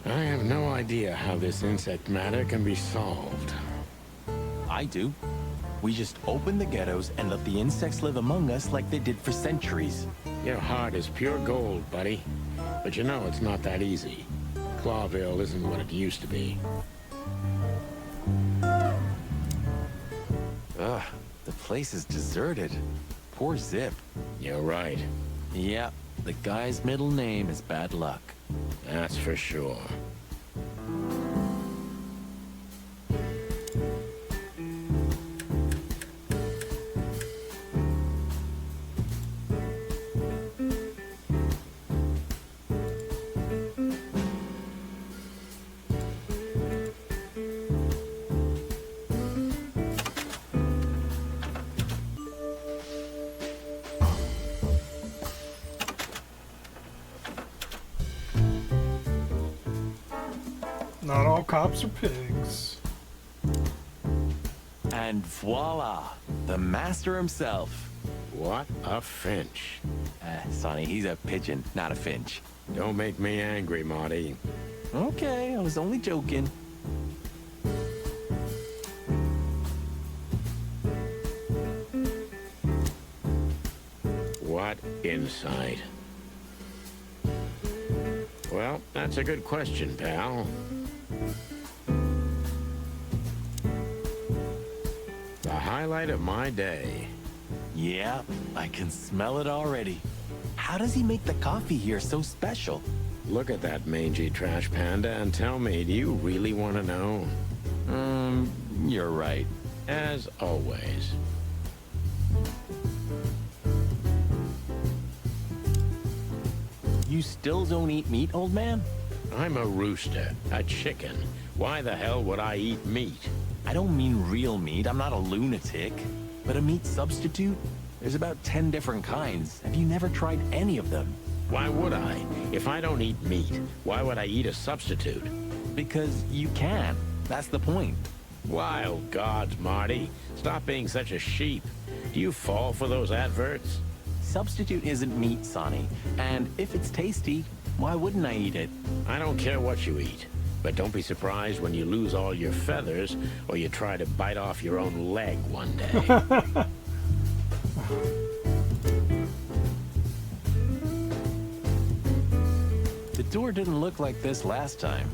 have no idea how this insect matter can be solved. I do. We just open the ghettos and let the insects live among us like they did for centuries. Your heart is pure gold, buddy. But you know it's not that easy. Clawville isn't what it used to be. Ugh, the place is deserted. Poor Zip. You're right. Yeah, the guy's middle name is Bad Luck. That's for sure. Not all cops are pigs. And voila, the master himself. What a finch. Sonny, he's a pigeon, not a finch. Don't make me angry, Marty. Okay, I was only joking. What insight? Well, that's a good question, pal. The highlight of my day. Yeah, I can smell it already. How does he make the coffee here so special? Look at that mangy trash panda and tell me, do you really want to know? You're right. As always. You still don't eat meat, old man? I'm a rooster, a chicken. Why the hell would I eat meat? I don't mean real meat, I'm not a lunatic. But a meat substitute? There's about 10 different kinds. Have you never tried any of them? Why would I? If I don't eat meat, why would I eat a substitute? Because you can. That's the point. Wild gods, Marty. Stop being such a sheep. Do you fall for those adverts? Substitute isn't meat, Sonny. And if it's tasty, why wouldn't I eat it? I don't care what you eat. But don't be surprised when you lose all your feathers or you try to bite off your own leg one day. The door didn't look like this last time.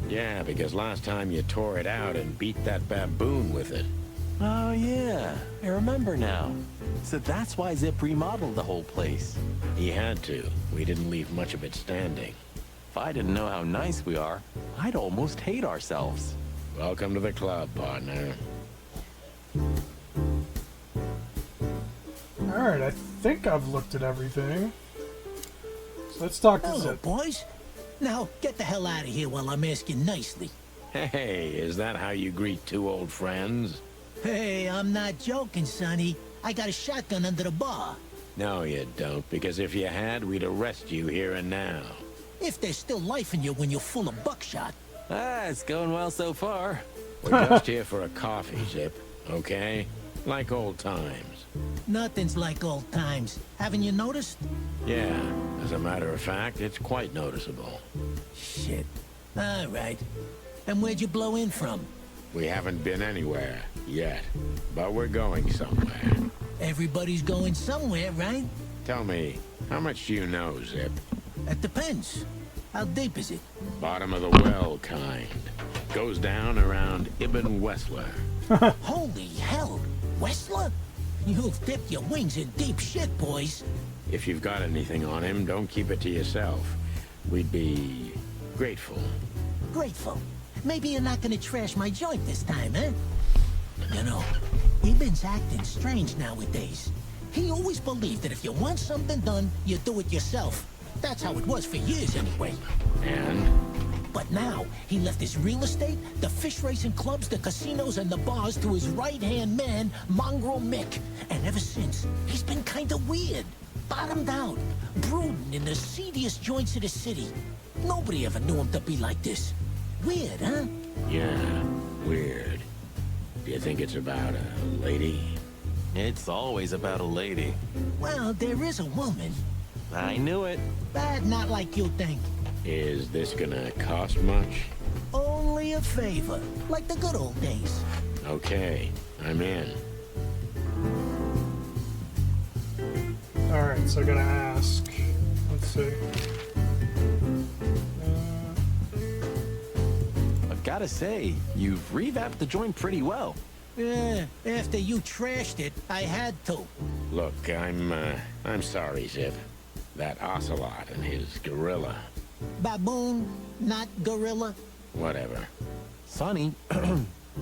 Yeah, because last time you tore it out and beat that baboon with it. Oh, yeah. I remember now. So that's why Zip remodeled the whole place. He had to. We didn't leave much of it standing. If I didn't know how nice we are, I'd almost hate ourselves. Welcome to the club, partner. Alright, I think I've looked at everything. So let's talk to Hello, Zip. boys. Now, get the hell out of here while I'm asking nicely. Hey, is that how you greet two old friends? Hey, I'm not joking, Sonny. I got a shotgun under the bar. No, you don't, because if you had, we'd arrest you here and now. If there's still life in you when you're full of buckshot. Ah, it's going well so far. We're just here for a coffee, Zip, okay? Like old times. Nothing's like old times. Haven't you noticed? Yeah, as a matter of fact, it's quite noticeable. Shit. All right. And where'd you blow in from? We haven't been anywhere yet, but we're going somewhere. Everybody's going somewhere, right? Tell me, how much do you know, Zip? That depends. How deep is it? Bottom of the well kind. Goes down around Ibn Wessler. Holy hell! Wessler? You've dipped your wings in deep shit, boys. If you've got anything on him, don't keep it to yourself. We'd be grateful. Grateful. Maybe you're not gonna trash my joint this time, eh? You know, Ibn's acting strange nowadays. He always believed that if you want something done, you do it yourself. That's how it was for years anyway. And? But now, he left his real estate, the fish racing clubs, the casinos, and the bars to his right-hand man, Mongrel Mick. And ever since, he's been kinda weird. Bottomed out, brooding in the seediest joints of the city. Nobody ever knew him to be like this. Weird, huh? Yeah, weird. Do you think it's about a lady? It's always about a lady. Well, there is a woman. I knew it. But not like you think. Is this gonna cost much? Only a favor, like the good old days. Okay, I'm in. Alright, so I gotta ask. Let's see. I've gotta say, you've revamped the joint pretty well. Yeah, after you trashed it, I had to. Look, I'm sorry, Zip. That ocelot and his gorilla. Baboon, not gorilla. Whatever. Sonny,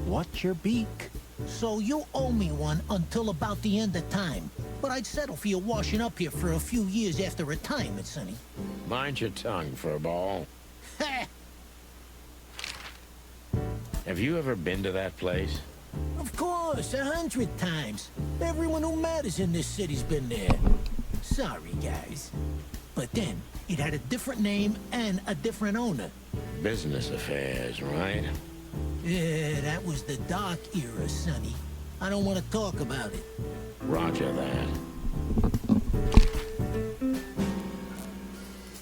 what's your beak? So you owe me one until about the end of time. But I'd settle for you washing up here for a few years after retirement, Sonny. Mind your tongue for a ball. Have you ever been to that place? Of course, 100 times. Everyone who matters in this city's been there. Sorry, guys. But then, it had a different name and a different owner. Business affairs, right? Yeah, that was the dark era, Sonny. I don't want to talk about it. Roger that.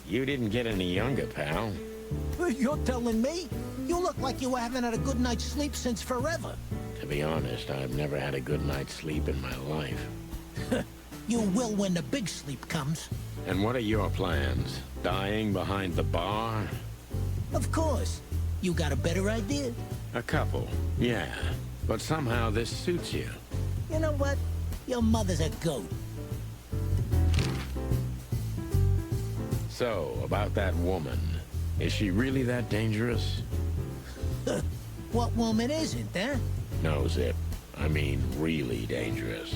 You didn't get any younger, pal. You're telling me? You look like you haven't had a good night's sleep since forever. To be honest, I've never had a good night's sleep in my life. You will when the big sleep comes. And what are your plans? Dying behind the bar? Of course. You got a better idea? A couple, yeah. But somehow this suits you. You know what? Your mother's a goat. So, about that woman. Is she really that dangerous? What woman isn't, huh? No, Zip. I mean, really dangerous.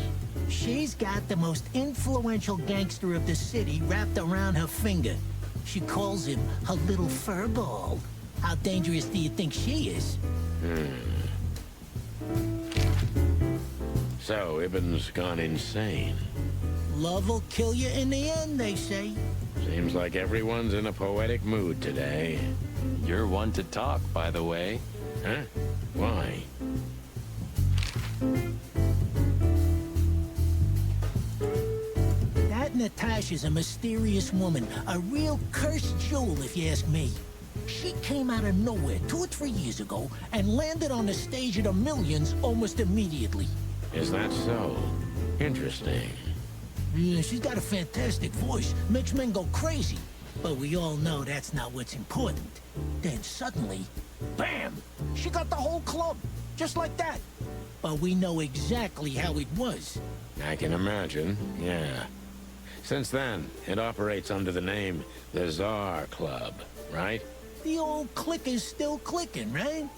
She's got the most influential gangster of the city wrapped around her finger. She calls him her little furball. How dangerous do you think she is? So, Ibn's gone insane. Love will kill you in the end, they say. Seems like everyone's in a poetic mood today. You're one to talk, by the way. Huh? Why? That Natasha's a mysterious woman. A real cursed jewel, if you ask me. She came out of nowhere 2 or 3 years ago and landed on the stage of the Millions almost immediately. Is that so? Interesting. Yeah, she's got a fantastic voice. Makes men go crazy. But we all know that's not what's important. Then suddenly, bam! She got the whole club. Just like that. But we know exactly how it was. I can imagine, yeah. Since then, it operates under the name the Czar Club, right? The old click is still clicking, right?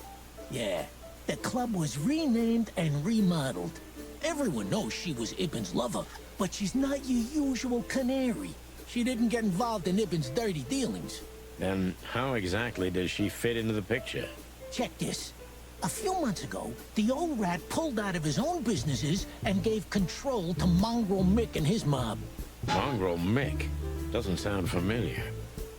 Yeah, the club was renamed and remodeled. Everyone knows she was Ibn's lover, but she's not your usual canary. She didn't get involved in Ibn's dirty dealings. Then how exactly does she fit into the picture? Check this. A few months ago, the old rat pulled out of his own businesses and gave control to Mongrel Mick and his mob. Mongrel Mick? Doesn't sound familiar.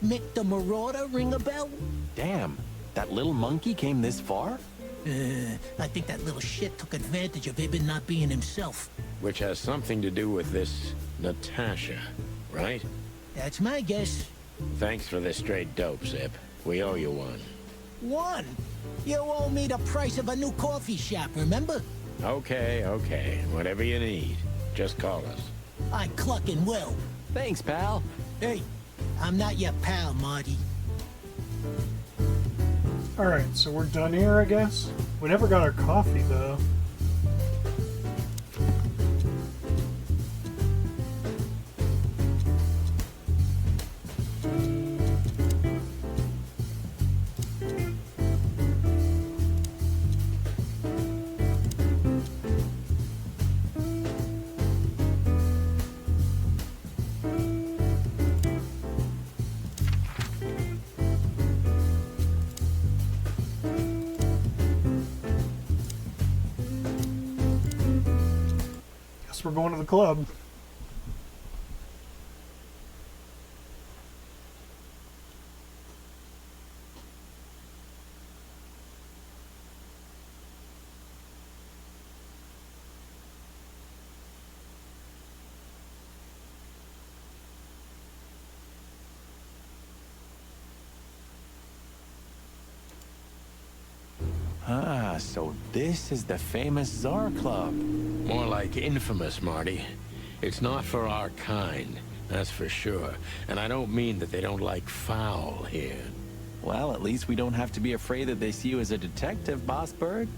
Mick the Marauder ring a bell? Damn, that little monkey came this far? I think that little shit took advantage of Ibn not being himself. Which has something to do with this Natasha, right? That's my guess. Thanks for this straight dope, Zip. We owe you one. One? You owe me the price of a new coffee shop, remember? Okay, okay. Whatever you need. Just call us. I cluck and will. Thanks, pal. Hey, I'm not your pal, Marty. Alright, so we're done here, I guess? We never got our coffee, though. We're going to the club. Ah, so this is the famous Tsar Club. More like infamous, Marty. It's not for our kind, that's for sure. And I don't mean that they don't like foul here. Well, at least we don't have to be afraid that they see you as a detective, Boss Bird.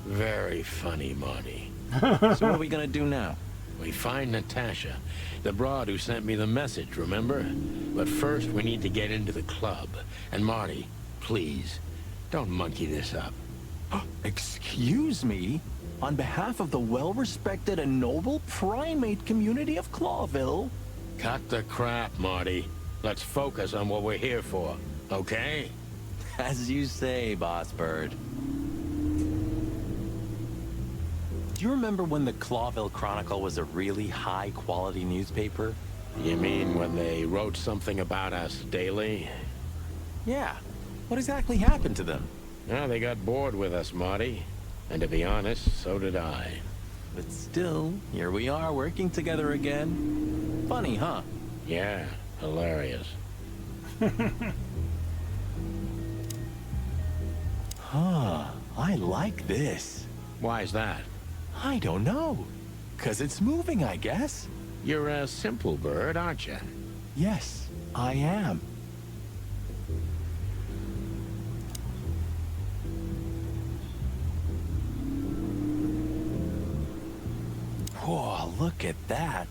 Very funny, Marty. So what are we gonna do now? We find Natasha, the broad who sent me the message, remember? But first, we need to get into the club. And Marty, please, don't monkey this up. Excuse me? On behalf of the well-respected and noble primate community of Clawville? Cut the crap, Marty. Let's focus on what we're here for, okay? As you say, Boss Bird. Do you remember when the Clawville Chronicle was a really high-quality newspaper? You mean when they wrote something about us daily? Yeah. What exactly happened to them? Well, they got bored with us, Marty. And to be honest, so did I. But still, here we are working together again. Funny, huh? Yeah, hilarious. Huh, I like this. Why's that? I don't know. 'Cause it's moving, I guess. You're a simple bird, aren't you? Yes, I am. Whoa, look at that.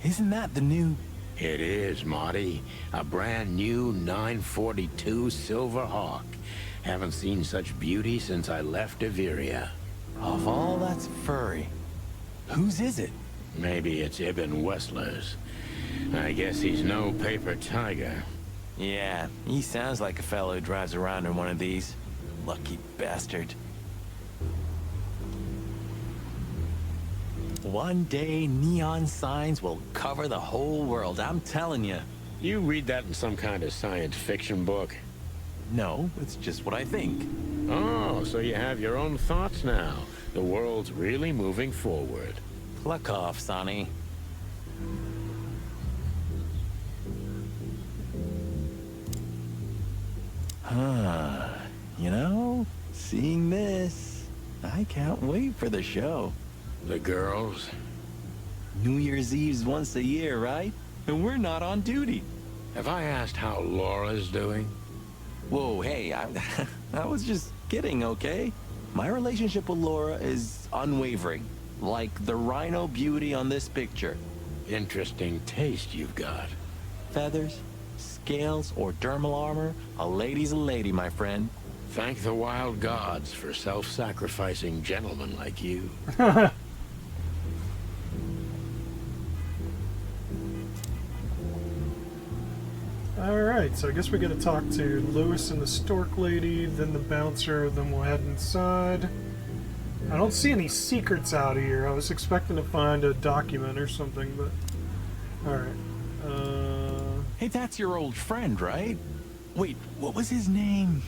Isn't that the new... It is, Marty. A brand new 942 Silver Hawk. Haven't seen such beauty since I left Averia. Of all that's furry. Whose is it? Maybe it's Ibn Wessler's. I guess he's no paper tiger. Yeah, he sounds like a fellow who drives around in one of these. Lucky bastard. One day, neon signs will cover the whole world, I'm telling you. You read that in some kind of science fiction book? No, it's just what I think. Oh, so you have your own thoughts now. The world's really moving forward. Pluck off, Sonny. Huh. You know, seeing this, I can't wait for the show. The girls? New Year's Eve's once a year, right? And we're not on duty. Have I asked how Laura's doing? Whoa, hey, I was just kidding, okay? My relationship with Laura is unwavering, like the rhino beauty on this picture. Interesting taste you've got. Feathers, scales, or dermal armor, a lady's a lady, my friend. Thank the wild gods for self-sacrificing gentlemen like you. Alright, so I guess we gotta talk to Lewis and the stork lady, then the bouncer, then we'll head inside. I don't see any secrets out here. I was expecting to find a document or something, but... Alright. Hey, that's your old friend, right? Wait, what was his name?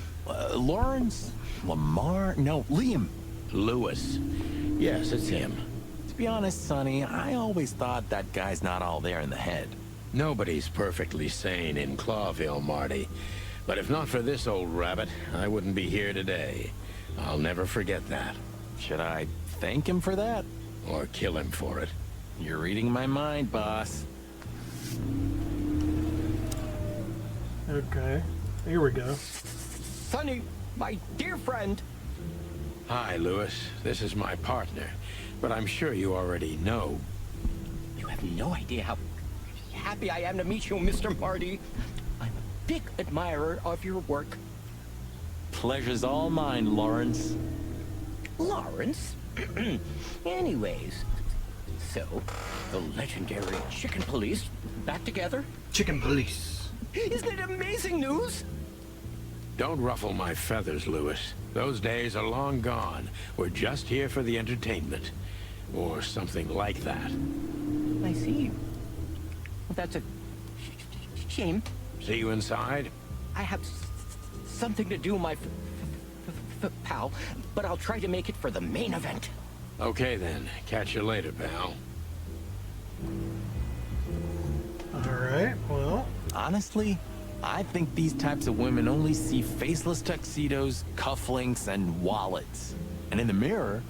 Lawrence? Lamar? No, Liam. Lewis. Yes, it's him. To be honest, Sonny, I always thought that guy's not all there in the head. Nobody's perfectly sane in Clawville, Marty. But if not for this old rabbit, I wouldn't be here today. I'll never forget that. Should I thank him for that? Or kill him for it? You're reading my mind, boss. Okay, here we go. Sonny, my dear friend. Hi, Lewis. This is my partner. But I'm sure you already know. You have no idea how happy I am to meet you, Mr. Marty. I'm a big admirer of your work. Pleasure's all mine, Lawrence. Lawrence? Anyways, so, the legendary Chicken Police back together? Chicken Police. Isn't it amazing news? Don't ruffle my feathers, Lewis. Those days are long gone. We're just here for the entertainment. Or something like that. I see. That's a shame. See you inside? I have something to do, my pal, but I'll try to make it for the main event. Okay then. Catch you later, pal. Alright, well... Honestly, I think these types of women only see faceless tuxedos, cufflinks, and wallets. And in the mirror,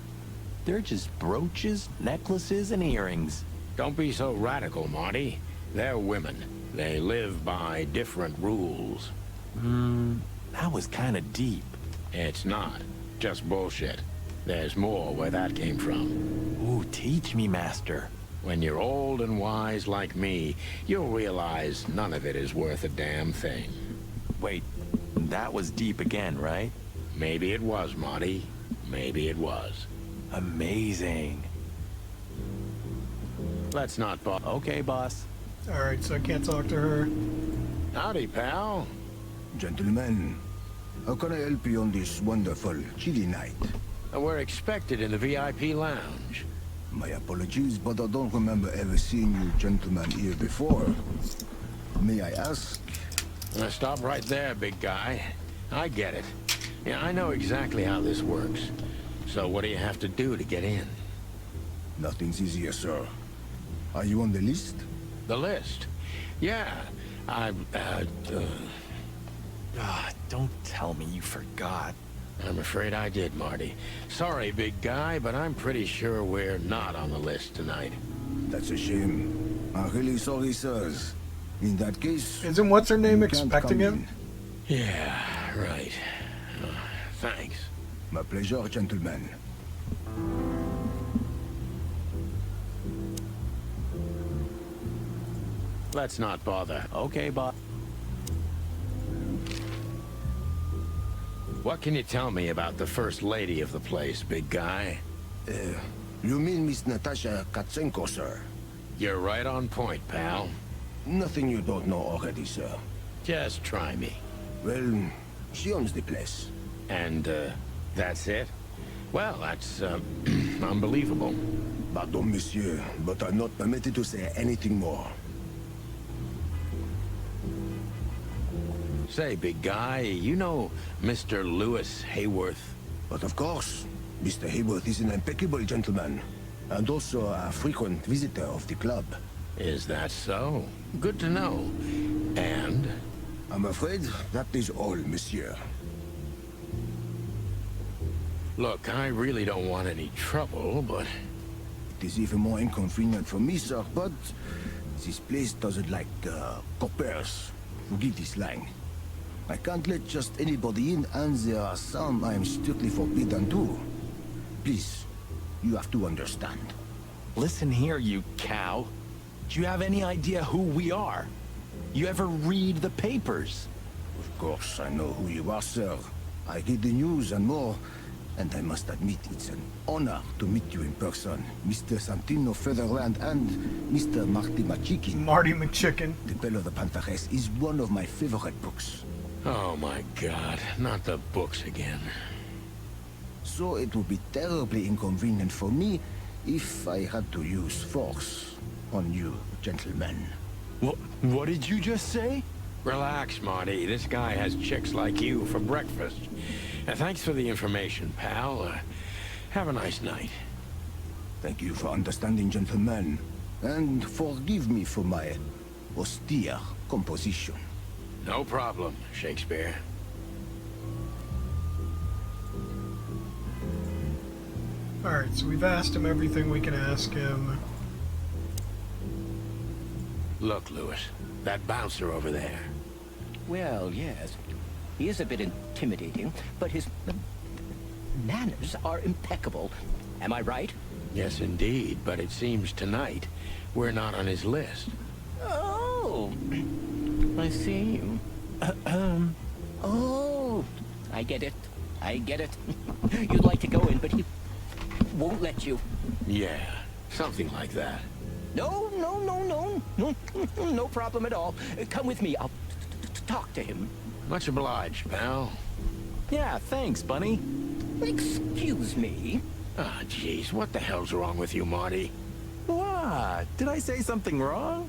they're just brooches, necklaces, and earrings. Don't be so radical, Marty. They're women. They live by different rules. That was kind of deep. It's not. Just bullshit. There's more where that came from. Ooh, teach me, master. When you're old and wise like me, you'll realize none of it is worth a damn thing. Wait, that was deep again, right? Maybe it was, Marty. Maybe it was. Amazing. Let's not bother. Okay, boss. Alright, so I can't talk to her. Howdy, pal. Gentlemen, how can I help you on this wonderful, chilly night? We're expected in the VIP lounge. My apologies, but I don't remember ever seeing you gentlemen here before. May I ask? Now stop right there, big guy. I get it. Yeah, I know exactly how this works. So what do you have to do to get in? Nothing's easier, sir. Are you on the list? The list? Yeah, don't tell me you forgot. I'm afraid I did, Marty. Sorry, big guy, but I'm pretty sure we're not on the list tonight. That's a shame. I'm really sorry, sirs. In that case... Isn't what's-her-name expecting him? Yeah, right. Thanks. My pleasure, gentlemen. Let's not bother. Okay, boss. What can you tell me about the first lady of the place, big guy? You mean Miss Natasha Katsenko, sir? You're right on point, pal. Nothing you don't know already, sir. Just try me. Well, she owns the place. And, that's it? Well, that's, unbelievable. Pardon, monsieur, but I'm not permitted to say anything more. Say, big guy, you know Mr. Lewis Hayworth? But of course, Mr. Hayworth is an impeccable gentleman, and also a frequent visitor of the club. Is that so? Good to know. And? I'm afraid that is all, monsieur. Look, I really don't want any trouble, but... It is even more inconvenient for me, sir, but this place doesn't like, coppers. Forgive this slang. I can't let just anybody in, and there are some I am strictly forbidden to. Please, you have to understand. Listen here, you cow. Do you have any idea who we are? You ever read the papers? Of course, I know who you are, sir. I get the news and more, and I must admit it's an honor to meet you in person, Mr. Santino Featherland and Mr. Marty McChicken. Marty McChicken. The Bell of the Pantares is one of my favorite books. Oh my God, not the books again. So it would be terribly inconvenient for me if I had to use force on you, gentlemen. What did you just say? Relax, Marty. This guy has chicks like you for breakfast. Thanks for the information, pal. Have a nice night. Thank you for understanding, gentlemen. And forgive me for my austere composition. No problem, Shakespeare. Alright, so we've asked him everything we can ask him. Look, Lewis, that bouncer over there. Well, yes. He is a bit intimidating, but his manners are impeccable. Am I right? Yes, indeed, but it seems tonight we're not on his list. Oh, I see. Oh, I get it. I get it. You'd like to go in, but he won't let you. Yeah, something like that. No, no, no, no. No, no problem at all. Come with me. I'll talk to him. Much obliged, pal. Yeah, thanks, Bunny. Excuse me. Ah, jeez, what the hell's wrong with you, Marty? What? Did I say something wrong?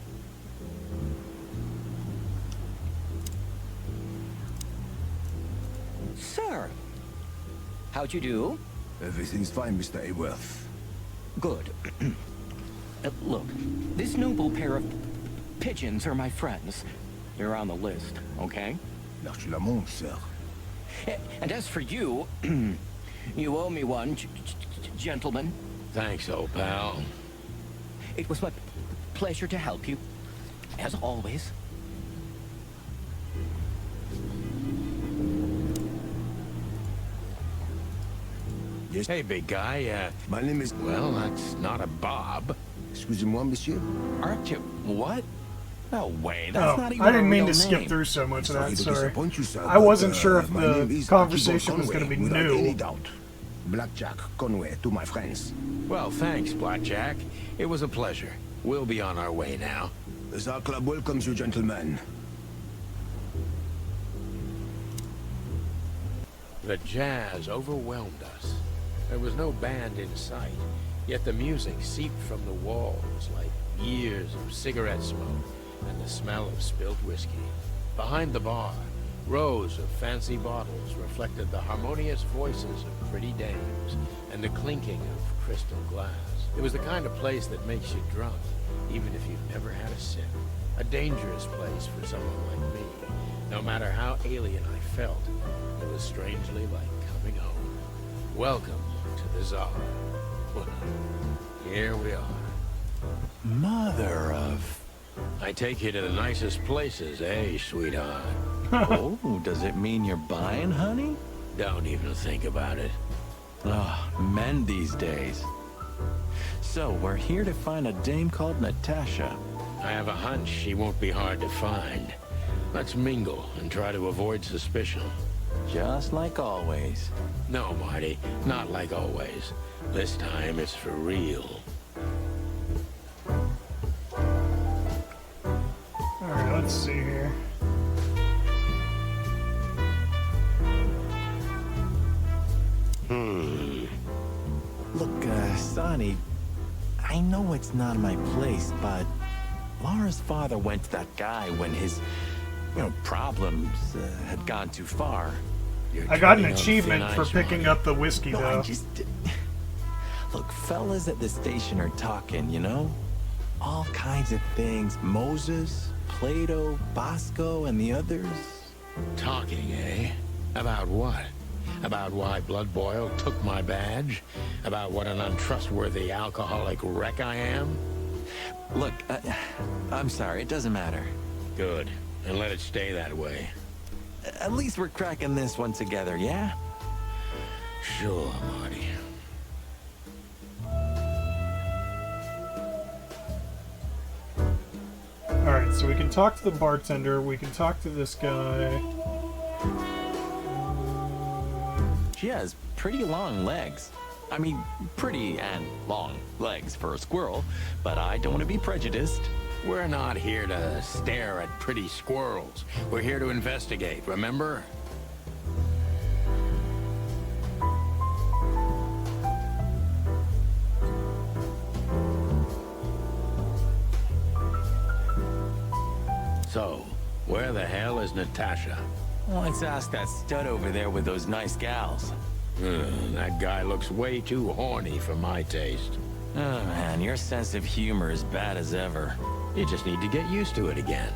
Sir, how'd you do? Everything's fine, Mr. Aworth. Good. Look, this noble pair of pigeons are my friends. You're on the list, okay? Lâche la montre, sir. And as for you, you owe me one, gentlemen. Thanks, old pal. It was my pleasure to help you, as always. Yes. Hey, big guy, My name is... well, that's not a Bob. Excusez-moi, monsieur. Aren't you? What? No way, that's not even I didn't a mean real to skip name. through so much of Sorry that, to sorry. disappoint you, sir, I wasn't but, sure if my name the is conversation Akibo was going to be Conway, without any new. doubt. Blackjack Conway to my friends. Well, thanks, Blackjack. It was a pleasure. We'll be on our way now. The Tsar Club welcomes you, gentlemen. The jazz overwhelmed us. There was no band in sight, yet the music seeped from the walls like years of cigarette smoke and the smell of spilt whiskey. Behind the bar, rows of fancy bottles reflected the harmonious voices of pretty dames and the clinking of crystal glass. It was the kind of place that makes you drunk, even if you've never had a sip. A dangerous place for someone like me. No matter how alien I felt, it was strangely like coming home. Welcome to the Tsar. Here we are. Mother of... I take you to the nicest places, eh, sweetheart? Oh, does it mean you're buying, honey? Don't even think about it. Ugh, men these days. So, we're here to find a dame called Natasha. I have a hunch she won't be hard to find. Let's mingle and try to avoid suspicion. Just like always. No, Marty, not like always. This time it's for real. Alright, let's see here. Look, Sonny, I know it's not my place, but Laura's father went to that guy when his, problems had gone too far. I got an achievement for picking up the whiskey, No, though. I just... Look, fellas at the station are talking, you know? All kinds of things. Moses, Plato, Bosco, and the others. Talking, eh? About what? About why Blood Boil took my badge? About what an untrustworthy alcoholic wreck I am? Look, I'm sorry, it doesn't matter. Good. And let it stay that way. At least we're cracking this one together, yeah? Sure, Marty. Alright, so we can talk to the bartender, we can talk to this guy. She has pretty long legs. I mean, pretty and long legs for a squirrel, but I don't want to be prejudiced. We're not here to stare at pretty squirrels. We're here to investigate, remember? So, where the hell is Natasha? Let's ask that stud over there with those nice gals. That guy looks way too horny for my taste. Oh man, your sense of humor is bad as ever. You just need to get used to it again.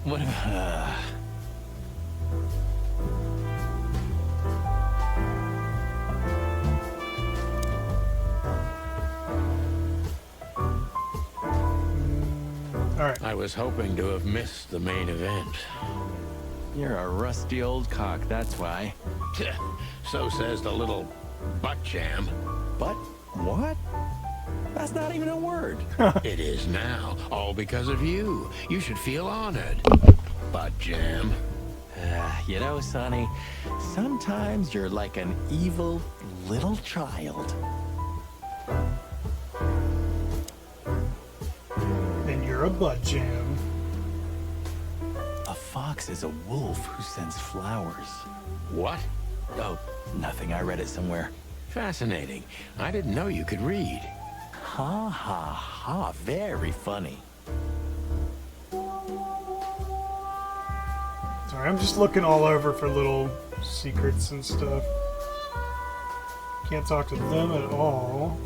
What? Alright. I was hoping to have missed the main event. You're a rusty old cock, that's why. So says the little butt jam. But what? That's not even a word. It is now, all because of you. You should feel honored. Butt jam. You know, Sonny, sometimes you're like an evil little child. And you're a butt jam. A fox is a wolf who sends flowers. What? Oh, nothing. I read it somewhere. Fascinating. I didn't know you could read. Ha ha ha. Very funny. Sorry, I'm just looking all over for little secrets and stuff. Can't talk to them at all.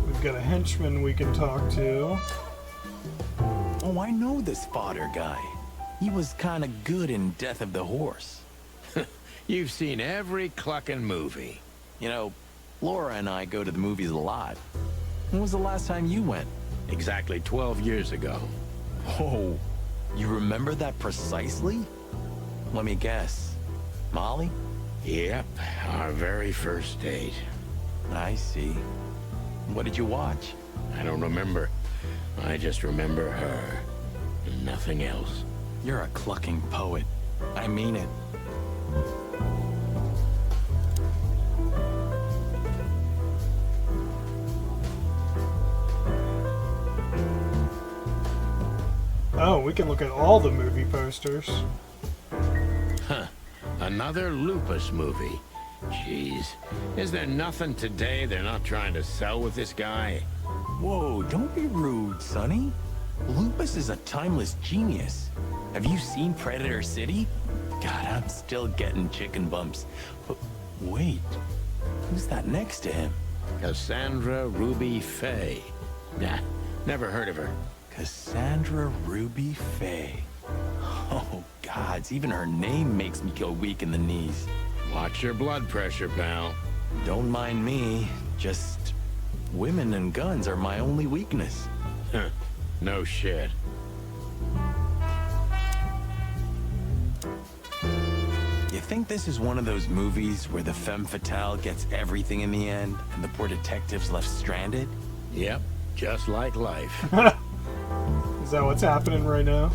We've got a henchman we can talk to. Oh, I know this fodder guy. He was kind of good in Death of the Horse. You've seen every clucking movie. You know, Laura and I go to the movies a lot. When was the last time you went? Exactly 12 years ago. Oh, you remember that precisely? Let me guess. Molly? Yep, our very first date. I see. What did you watch? I don't remember. I just remember her. And nothing else. You're a clucking poet. I mean it. Oh, we can look at all the movie posters. Huh. Another Lupus movie. Jeez. Is there nothing today they're not trying to sell with this guy? Whoa, don't be rude, Sonny. Lupus is a timeless genius. Have you seen Predator City? God, I'm still getting chicken bumps. But wait, who's that next to him? Cassandra Ruby Faye. Nah, never heard of her. Cassandra Ruby Faye. Oh, gods, even her name makes me go weak in the knees. Watch your blood pressure, pal. Don't mind me, just women and guns are my only weakness. Huh. No shit. You think this is one of those movies where the femme fatale gets everything in the end and the poor detective's left stranded? Yep, just like life. Is that what's happening right now?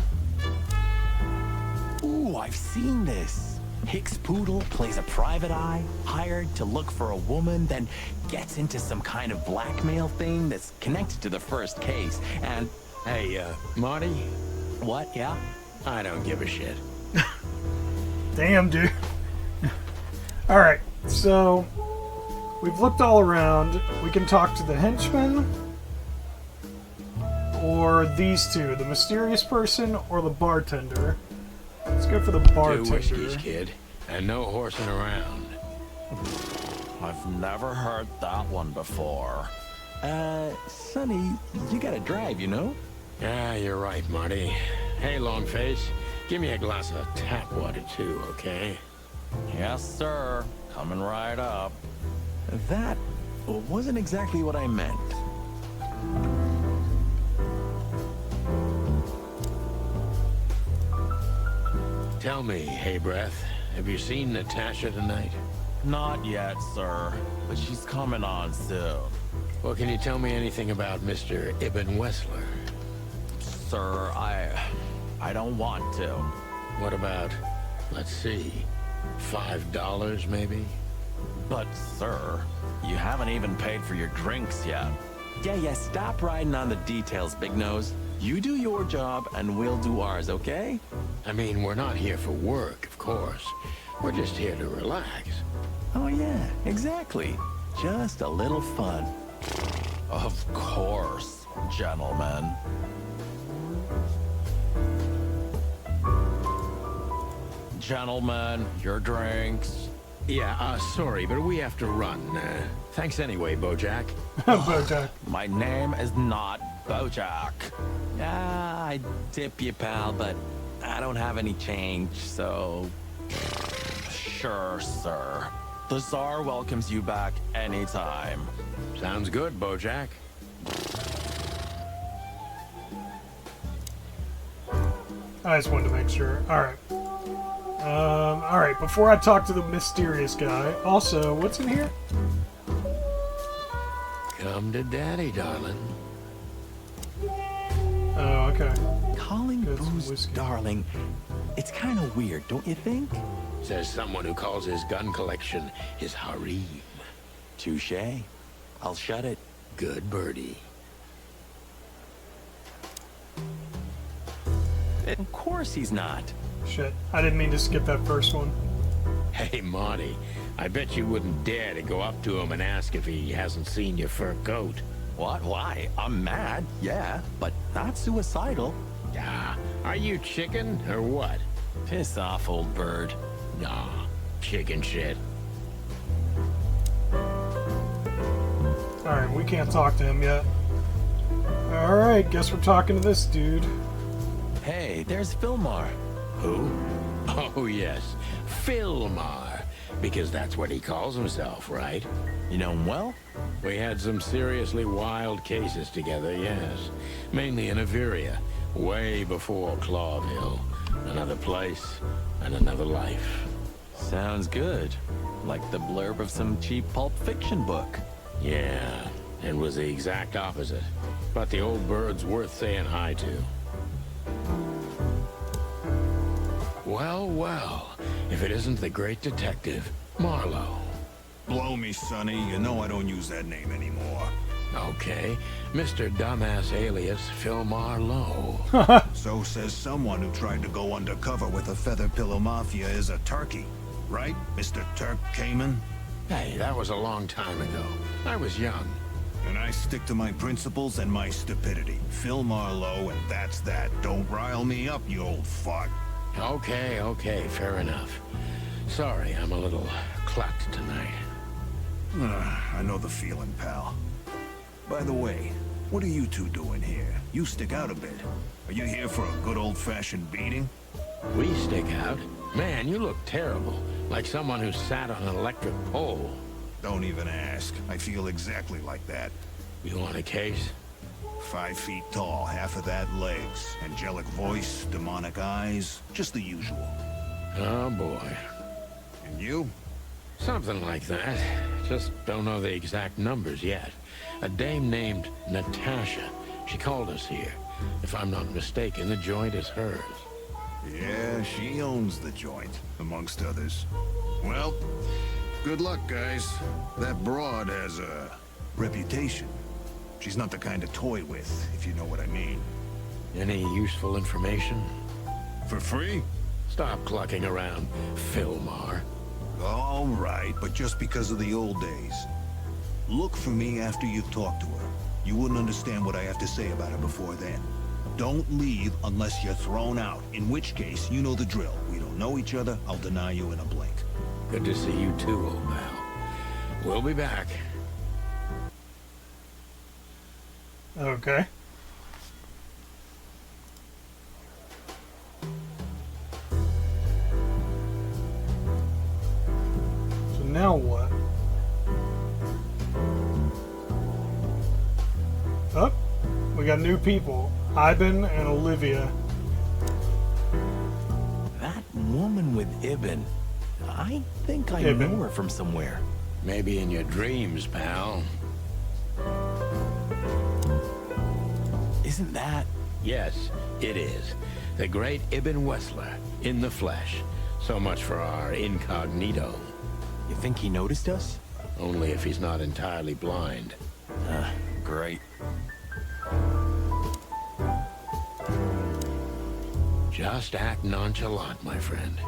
Ooh, I've seen this. Hicks Poodle plays a private eye, hired to look for a woman, then gets into some kind of blackmail thing that's connected to the first case, and... Hey, Marty? What, yeah? I don't give a shit. Damn, dude. Alright, so... we've looked all around. We can talk to the henchman, or these two, the mysterious person or the bartender. Let's go for the bartender. 2 whiskeys, kid, and no horsing around. I've never heard that one before. Sonny, you gotta drive, you know? Yeah, you're right, Marty. Hey, Longface, give me a glass of tap water too, okay? Yes, sir. Coming right up. That wasn't exactly what I meant. Tell me, hey Breath, have you seen Natasha tonight? Not yet, sir. But she's coming on soon. Well, can you tell me anything about Mr. Ibn Wessler? Sir, I don't want to. What about, let's see, $5, maybe? But, sir, you haven't even paid for your drinks yet. Yeah, stop riding on the details, Big Nose. You do your job, and we'll do ours, okay? I mean, we're not here for work, of course. We're just here to relax. Oh, yeah, exactly. Just a little fun. Of course, gentlemen. Gentlemen, your drinks. Yeah, sorry, but we have to run. Thanks anyway, Bojack. Bojack. My name is not Bojack. I tip you, pal, but I don't have any change, so... Sure, sir. The Tsar welcomes you back anytime. Sounds good, Bojack. I just wanted to make sure. Alright. Alright, before I talk to the mysterious guy, also, what's in here? Come to daddy, darling. Oh, okay. Calling booze darling, it's kind of weird, don't you think? Says someone who calls his gun collection his harem. Touché. I'll shut it. Good birdie. Of course he's not. Shit, I didn't mean to skip that first one. Hey, Monty, I bet you wouldn't dare to go up to him and ask if he hasn't seen your fur coat. What? Why? I'm mad, yeah, but not suicidal. Ah, are you chicken or what? Piss off, old bird. Nah, chicken shit. Alright, we can't talk to him yet. Alright, guess we're talking to this dude. Hey, there's Filmar. Who? Oh, yes, Filmar. Because that's what he calls himself, right? You know him well? We had some seriously wild cases together, yes. Mainly in Averia, way before Clawville. Another place and another life. Sounds good. Like the blurb of some cheap pulp fiction book. Yeah, it was the exact opposite. But the old bird's worth saying hi to. Well, well, if it isn't the great detective, Marlowe. Blow me, Sonny. You know I don't use that name anymore. Okay, Mr. Dumbass alias Filmar Lowe. So says someone who tried to go undercover with a Feather Pillow Mafia is a turkey. Right, Mr. Turk Cayman? Hey, that was a long time ago. I was young. And I stick to my principles and my stupidity. Phil Marlowe, and that's that. Don't rile me up, you old fart. Okay, fair enough. Sorry, I'm a little clucked tonight. I know the feeling, pal. By the way, what are you two doing here? You stick out a bit. Are you here for a good old-fashioned beating? We stick out? Man, you look terrible. Like someone who sat on an electric pole. Don't even ask. I feel exactly like that. You want a case? 5 feet tall, half of that legs. Angelic voice, demonic eyes, just the usual. Oh boy. And you? Something like that. Just don't know the exact numbers yet. A dame named Natasha. She called us here. If I'm not mistaken, the joint is hers. Yeah, she owns the joint, amongst others. Well, good luck, guys. That broad has a reputation. She's not the kind to toy with, if you know what I mean. Any useful information? For free? Stop clucking around, Filmar. All right, but just because of the old days. Look for me after you've talked to her. You wouldn't understand what I have to say about her before then. Don't leave unless you're thrown out, in which case, you know the drill. We don't know each other, I'll deny you in a blink. Good to see you too, old pal. We'll be back. Okay. So now what? Oh, we got new people. Ivan and Olivia. That woman with Ibn. I think I know her from somewhere. Maybe in your dreams, pal. Isn't that? Yes, it is. The great Ibn Wessler, in the flesh. So much for our incognito. You think he noticed us? Only if he's not entirely blind. Great. Just act nonchalant, my friend.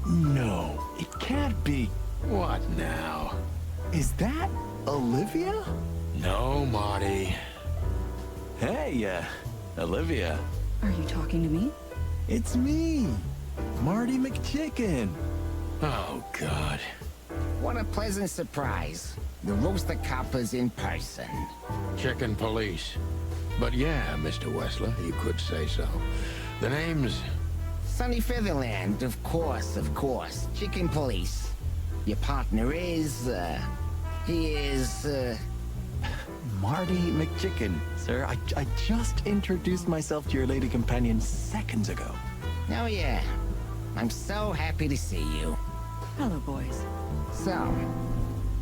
No, it can't be. What now? Is that Olivia? No, Marty. Hey, Olivia. Are you talking to me? It's me, Marty McChicken. Oh, God. What a pleasant surprise. The Rooster Copper's in person. Chicken police. But yeah, Mr. Wessler, you could say so. The name's... Sunny Featherland, of course, of course. Chicken police. Your partner is, he is, Marty McChicken, sir. I just introduced myself to your lady companion seconds ago. Oh yeah. I'm so happy to see you. Hello, boys. So,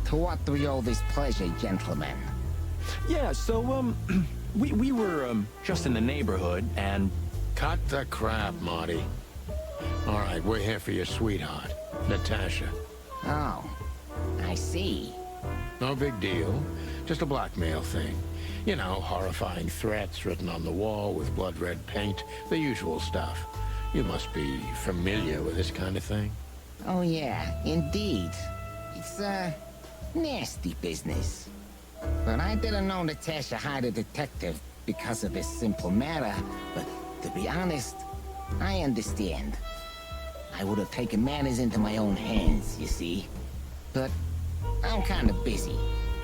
to what do we owe this pleasure, gentlemen? Yeah, so, we were, just in the neighborhood, and... Cut the crap, Marty. All right, we're here for your sweetheart, Natasha. Oh, I see. No big deal. Just a blackmail thing. You know, horrifying threats written on the wall with blood-red paint. The usual stuff. You must be familiar with this kind of thing. Oh yeah, indeed. It's, nasty business. But I didn't know Natasha hired a detective because of this simple matter, but to be honest, I understand. I would have taken matters into my own hands, you see. But I'm kind of busy.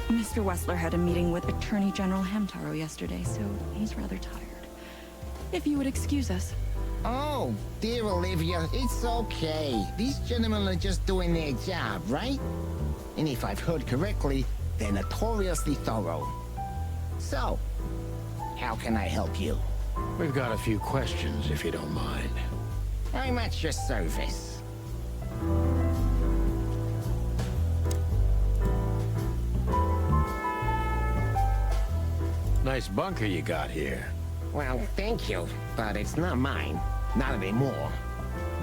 Mr. Wessler had a meeting with Attorney General Hamtaro yesterday, so he's rather tired. If you would excuse us. Oh, dear Olivia, it's okay. These gentlemen are just doing their job, right? And if I've heard correctly, they're notoriously thorough. So, how can I help you? We've got a few questions, if you don't mind. I'm at your service. Nice bunker you got here. Well, thank you, but it's not mine. Not anymore.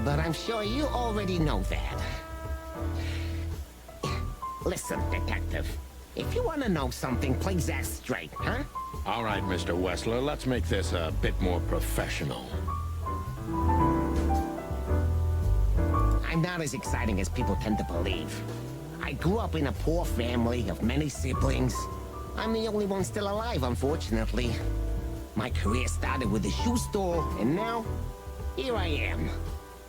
But I'm sure you already know that. Listen, detective. If you want to know something, please ask straight, huh? All right, Mr. Wessler, let's make this a bit more professional. I'm not as exciting as people tend to believe. I grew up in a poor family of many siblings. I'm the only one still alive, unfortunately. My career started with a shoe store, and now, here I am.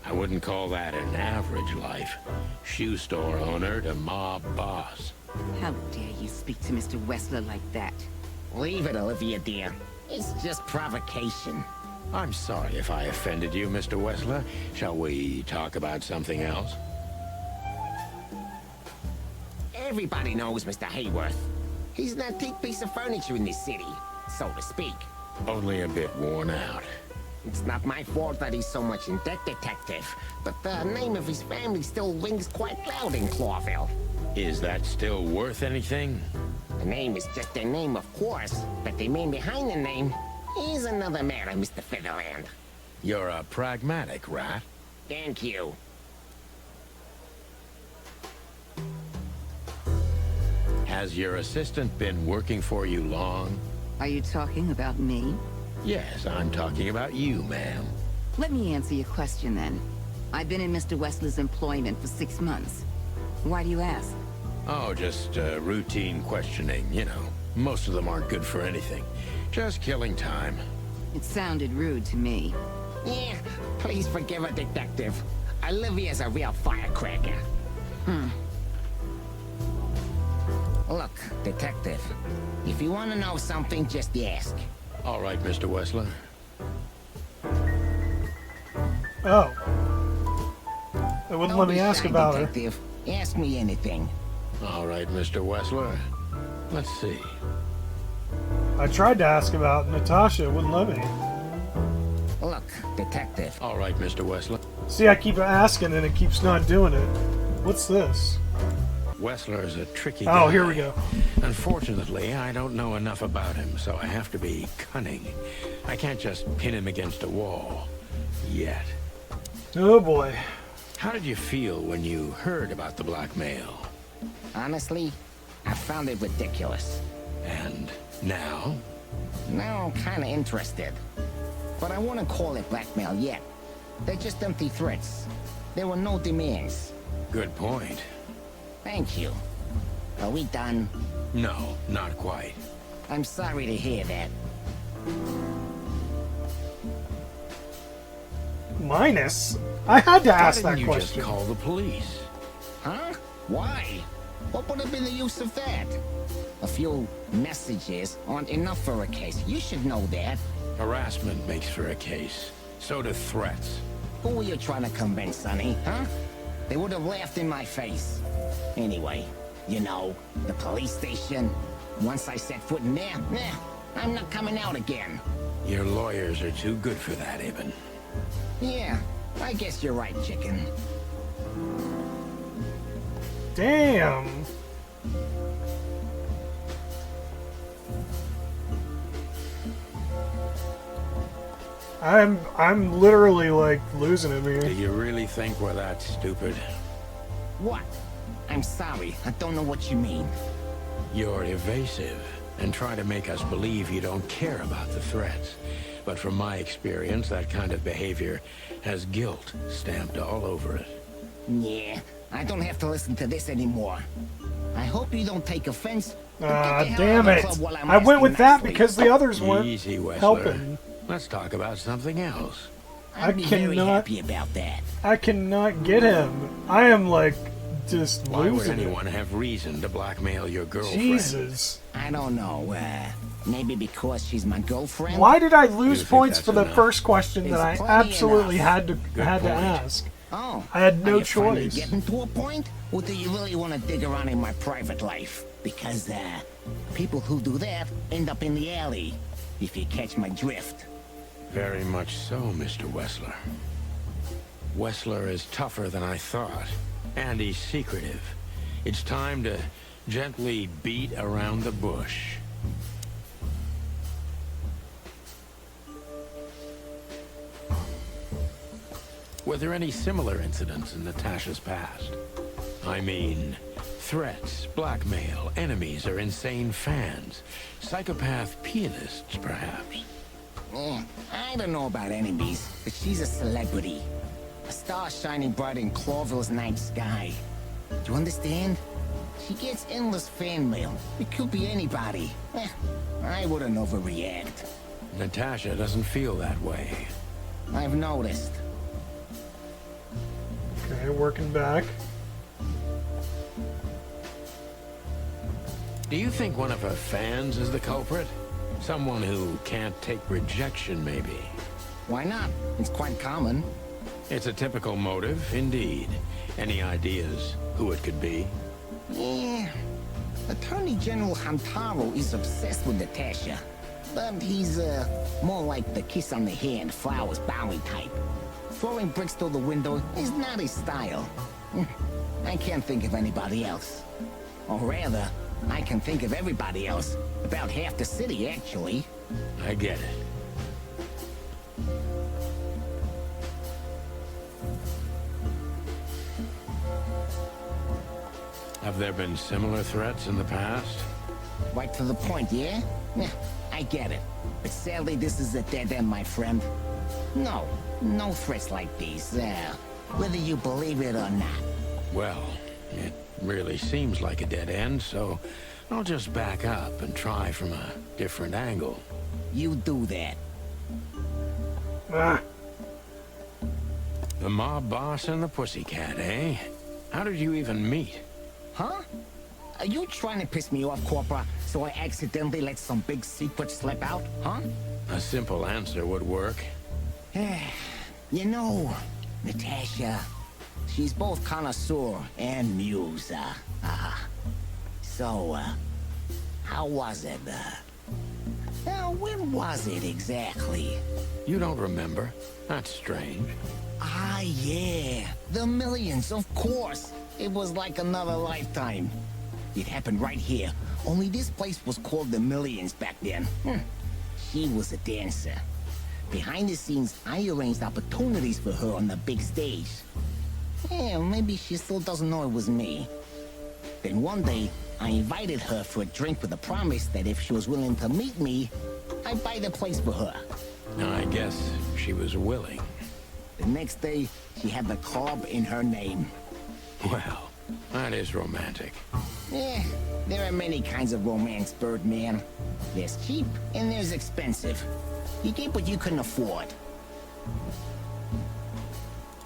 I wouldn't call that an average life. Shoe store owner to mob boss. How dare you speak to Mr. Wessler like that? Leave it, Olivia, dear. It's just provocation. I'm sorry if I offended you, Mr. Wessler. Shall we talk about something else? Everybody knows Mr. Hayworth. He's an antique piece of furniture in this city, so to speak. Only a bit worn out. It's not my fault that he's so much in debt, detective, but the name of his family still rings quite loud in Clawville. Is that still worth anything? The name is just their name, of course, but the man behind the name is another matter, Mr. Featherland. You're a pragmatic rat. Thank you. Has your assistant been working for you long? Are you talking about me? Yes, I'm talking about you, ma'am. Let me answer your question then. I've been in Mr. Wessler's employment for 6 months. Why do you ask? Oh, just routine questioning, you know. Most of them aren't good for anything. Just killing time. It sounded rude to me. Yeah, please forgive a detective. Olivia's a real firecracker. Look, detective, if you want to know something, just ask. All right, Mr. Wessler. Oh. They wouldn't let me ask about her. Detective. Ask me anything. All right, Mr. Wessler. Let's see. I tried to ask about Natasha, it wouldn't let me. Look, detective. All right, Mr. Wessler. See, I keep asking and it keeps not doing it. What's this? Wessler's a tricky guy. Oh, here we go. Unfortunately, I don't know enough about him, so I have to be cunning. I can't just pin him against a wall. Yet. Oh boy. How did you feel when you heard about the blackmail? Honestly, I found it ridiculous. And now? Now I'm kinda interested. But I wouldn't call it blackmail yet. They're just empty threats. There were no demands. Good point. Thank you. Are we done? No, not quite. I'm sorry to hear that. Minus? I had to ask Why that didn't you question. just call the police? Huh? Why? What would have been the use of that? A few messages aren't enough for a case. You should know that. Harassment makes for a case. So do threats. Who were you trying to convince, Sonny? Huh? They would have laughed in my face. Anyway, you know, the police station. Once I set foot in there, I'm not coming out again. Your lawyers are too good for that, Ibn. Yeah, I guess you're right, chicken. Damn. I'm literally like losing it here. Do you really think we're that stupid? What? I'm sorry, I don't know what you mean. You're evasive and try to make us believe you don't care about the threats. But from my experience, that kind of behavior has guilt stamped all over it. Yeah, I don't have to listen to this anymore. I hope you don't take offense. Damn it. I went with that because the others weren't Easy, Wessler. helping. Let's talk about something else. I'd be very happy about that. I cannot get him. I am like just Why would losing anyone it. have reason to blackmail your girlfriend? Jesus. I don't know, maybe because she's my girlfriend? Why did I lose points that's for the enough? first question that I It's plenty absolutely enough. had to point. ask? Oh, I had no are you finally choice. getting to a point? Or do you really want to dig around in my private life? Because, people who do that end up in the alley, if you catch my drift. Very much so, Mr. Wessler. Wessler is tougher than I thought, and he's secretive. It's time to gently beat around the bush. Were there any similar incidents in Natasha's past? I mean, threats, blackmail, enemies, or insane fans. Psychopath pianists, perhaps. I don't know about enemies, but she's a celebrity. A star shining bright in Clawville's night sky. Do you understand? She gets endless fan mail. It could be anybody. I wouldn't overreact. Natasha doesn't feel that way. I've noticed. Okay, working back. Do you think one of her fans is the culprit? Someone who can't take rejection, maybe? Why not? It's quite common. It's a typical motive, indeed. Any ideas who it could be? Yeah. Attorney General Hamtaro is obsessed with Natasha. But he's, more like the kiss on the hand, flowers bowing type. Throwing bricks through the window is not his style. I can't think of anybody else. Or rather, I can think of everybody else. About half the city, actually. I get it. Have there been similar threats in the past? Right to the point, yeah? I get it. But sadly, this is a dead end, my friend. No threats like these, whether you believe it or not. Well, it really seems like a dead end, so I'll just back up and try from a different angle. You do that. The mob boss and the pussycat, eh? How did you even meet? Huh? Are you trying to piss me off, Corpora, so I accidentally let some big secret slip out, huh? A simple answer would work. You know, Natasha, she's both connoisseur and muse, So, how was it, when was it exactly? You don't remember? That's strange. Ah, yeah. The Millions, of course. It was like another lifetime. It happened right here. Only this place was called the Millions back then. She was a dancer. Behind the scenes, I arranged opportunities for her on the big stage. Yeah, maybe she still doesn't know it was me. Then one day, I invited her for a drink with a promise that if she was willing to meet me, I'd buy the place for her. I guess she was willing. The next day, she had the club in her name. Well, that is romantic. Yeah, there are many kinds of romance, Birdman. There's cheap and there's expensive. You get what you can afford.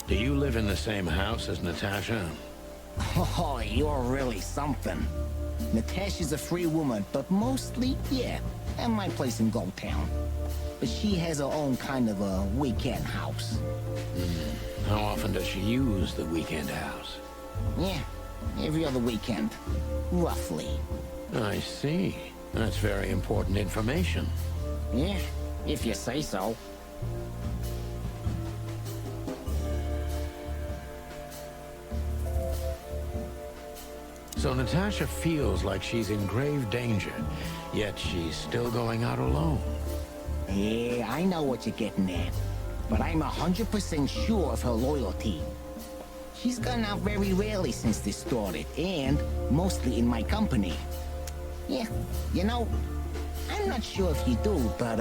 Do you live in the same house as Natasha? Oh, you're really something. Natasha's a free woman, but mostly, yeah, at my place in Gold Town. But she has her own kind of a weekend house. How often does she use the weekend house? Yeah, every other weekend, roughly. I see. That's very important information. Yeah, if you say so. So Natasha feels like she's in grave danger, yet she's still going out alone. Yeah, I know what you're getting at. But I'm 100% sure of her loyalty. She's gone out very rarely since this started, and mostly in my company. Yeah, you know, I'm not sure if you do, but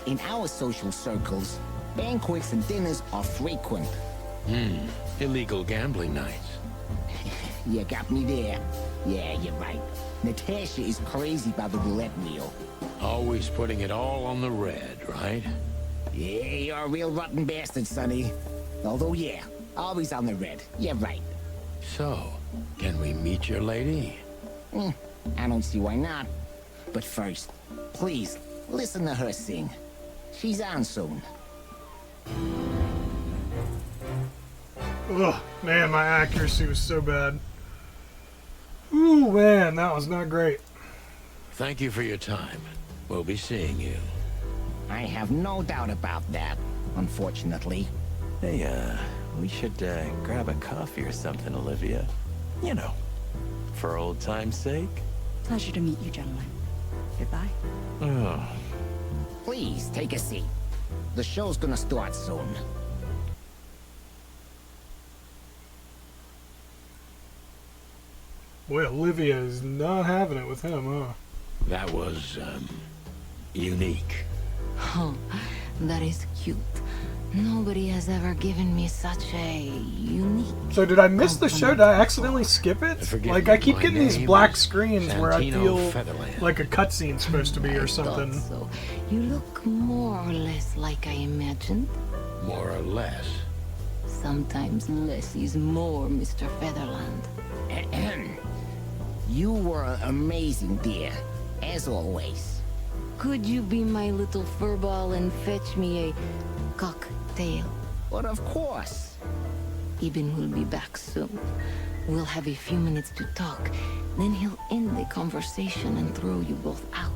in our social circles, banquets and dinners are frequent. Illegal gambling nights. You got me there. Yeah, you're right. Natasha is crazy about the roulette wheel. Always putting it all on the red, right? Yeah, you're a real rotten bastard, Sonny. Although, yeah, always on the red. You're right. So, can we meet your lady? I don't see why not. But first, please, listen to her sing. She's on soon. Ugh, man, my accuracy was so bad. Ooh, man, that was not great. Thank you for your time. We'll be seeing you. I have no doubt about that, unfortunately. Hey, we should grab a coffee or something, Olivia. You know, for old time's sake. Pleasure to meet you, gentlemen. Goodbye. Oh. Please, take a seat. The show's gonna start soon. Boy, Olivia is not having it with him, huh? That was, unique. Oh, that is cute. Nobody has ever given me such a unique... So did I miss the show? Did I accidentally skip it? Forgive Like, me, I keep my getting these name black is screens where I Santino feel Featherland. like a cutscene's supposed to be or something. So. You look more or less like I imagined. More or less. Sometimes less is more, Mr. Featherland. You were amazing, dear. As always. Could you be my little furball and fetch me a cocktail? But of course. Ibn will be back soon. We'll have a few minutes to talk. Then he'll end the conversation and throw you both out.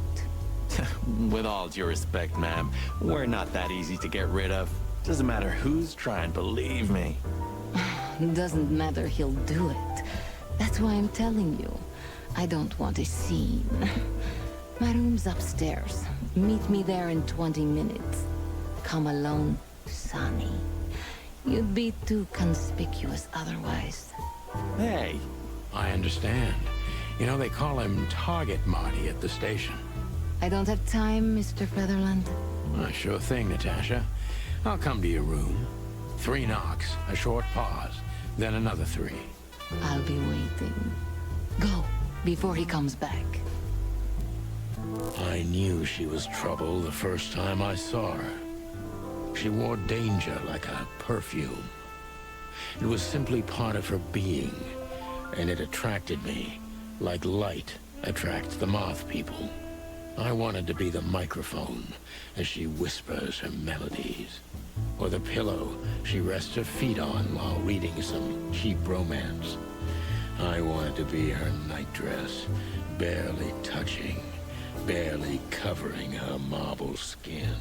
With all due respect, ma'am, we're not that easy to get rid of. Doesn't matter who's trying, believe me. Doesn't matter, he'll do it. That's why I'm telling you. I don't want a scene. My room's upstairs. Meet me there in 20 minutes. Come alone, Sonny. You'd be too conspicuous otherwise. Hey. I understand. You know, they call him Target Marty at the station. I don't have time, Mr. Featherland. Sure thing, Natasha. I'll come to your room. 3 knocks, a short pause, then another 3. I'll be waiting. Go, before he comes back. I knew she was trouble the first time I saw her. She wore danger like a perfume. It was simply part of her being, and it attracted me, like light attracts the moth people. I wanted to be the microphone as she whispers her melodies, or the pillow she rests her feet on while reading some cheap romance. I wanted to be her nightdress, barely touching, barely covering her marble skin.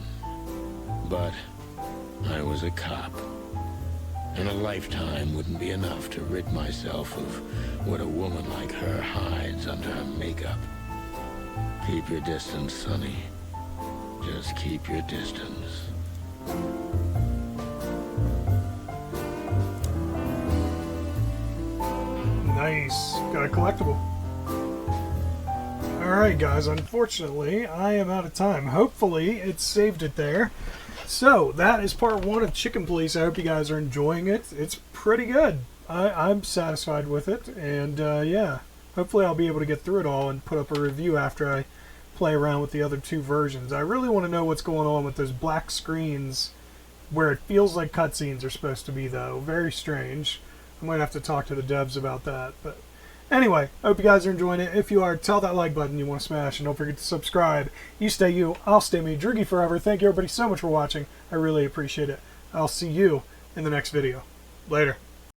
But I was a cop, and a lifetime wouldn't be enough to rid myself of what a woman like her hides under her makeup. Keep your distance, Sonny. Just keep your distance. Nice. Got a collectible. Alright guys, unfortunately, I am out of time. Hopefully, it saved it there. So, that is part 1 of Chicken Police. I hope you guys are enjoying it. It's pretty good. I'm satisfied with it, and yeah. Hopefully I'll be able to get through it all and put up a review after I play around with the other 2 versions. I really want to know what's going on with those black screens where it feels like cutscenes are supposed to be, though. Very strange. I might have to talk to the devs about that. But anyway, I hope you guys are enjoying it. If you are, tell that like button you want to smash, and don't forget to subscribe. You stay you, I'll stay me, Droogie forever. Thank you everybody so much for watching. I really appreciate it. I'll see you in the next video. Later.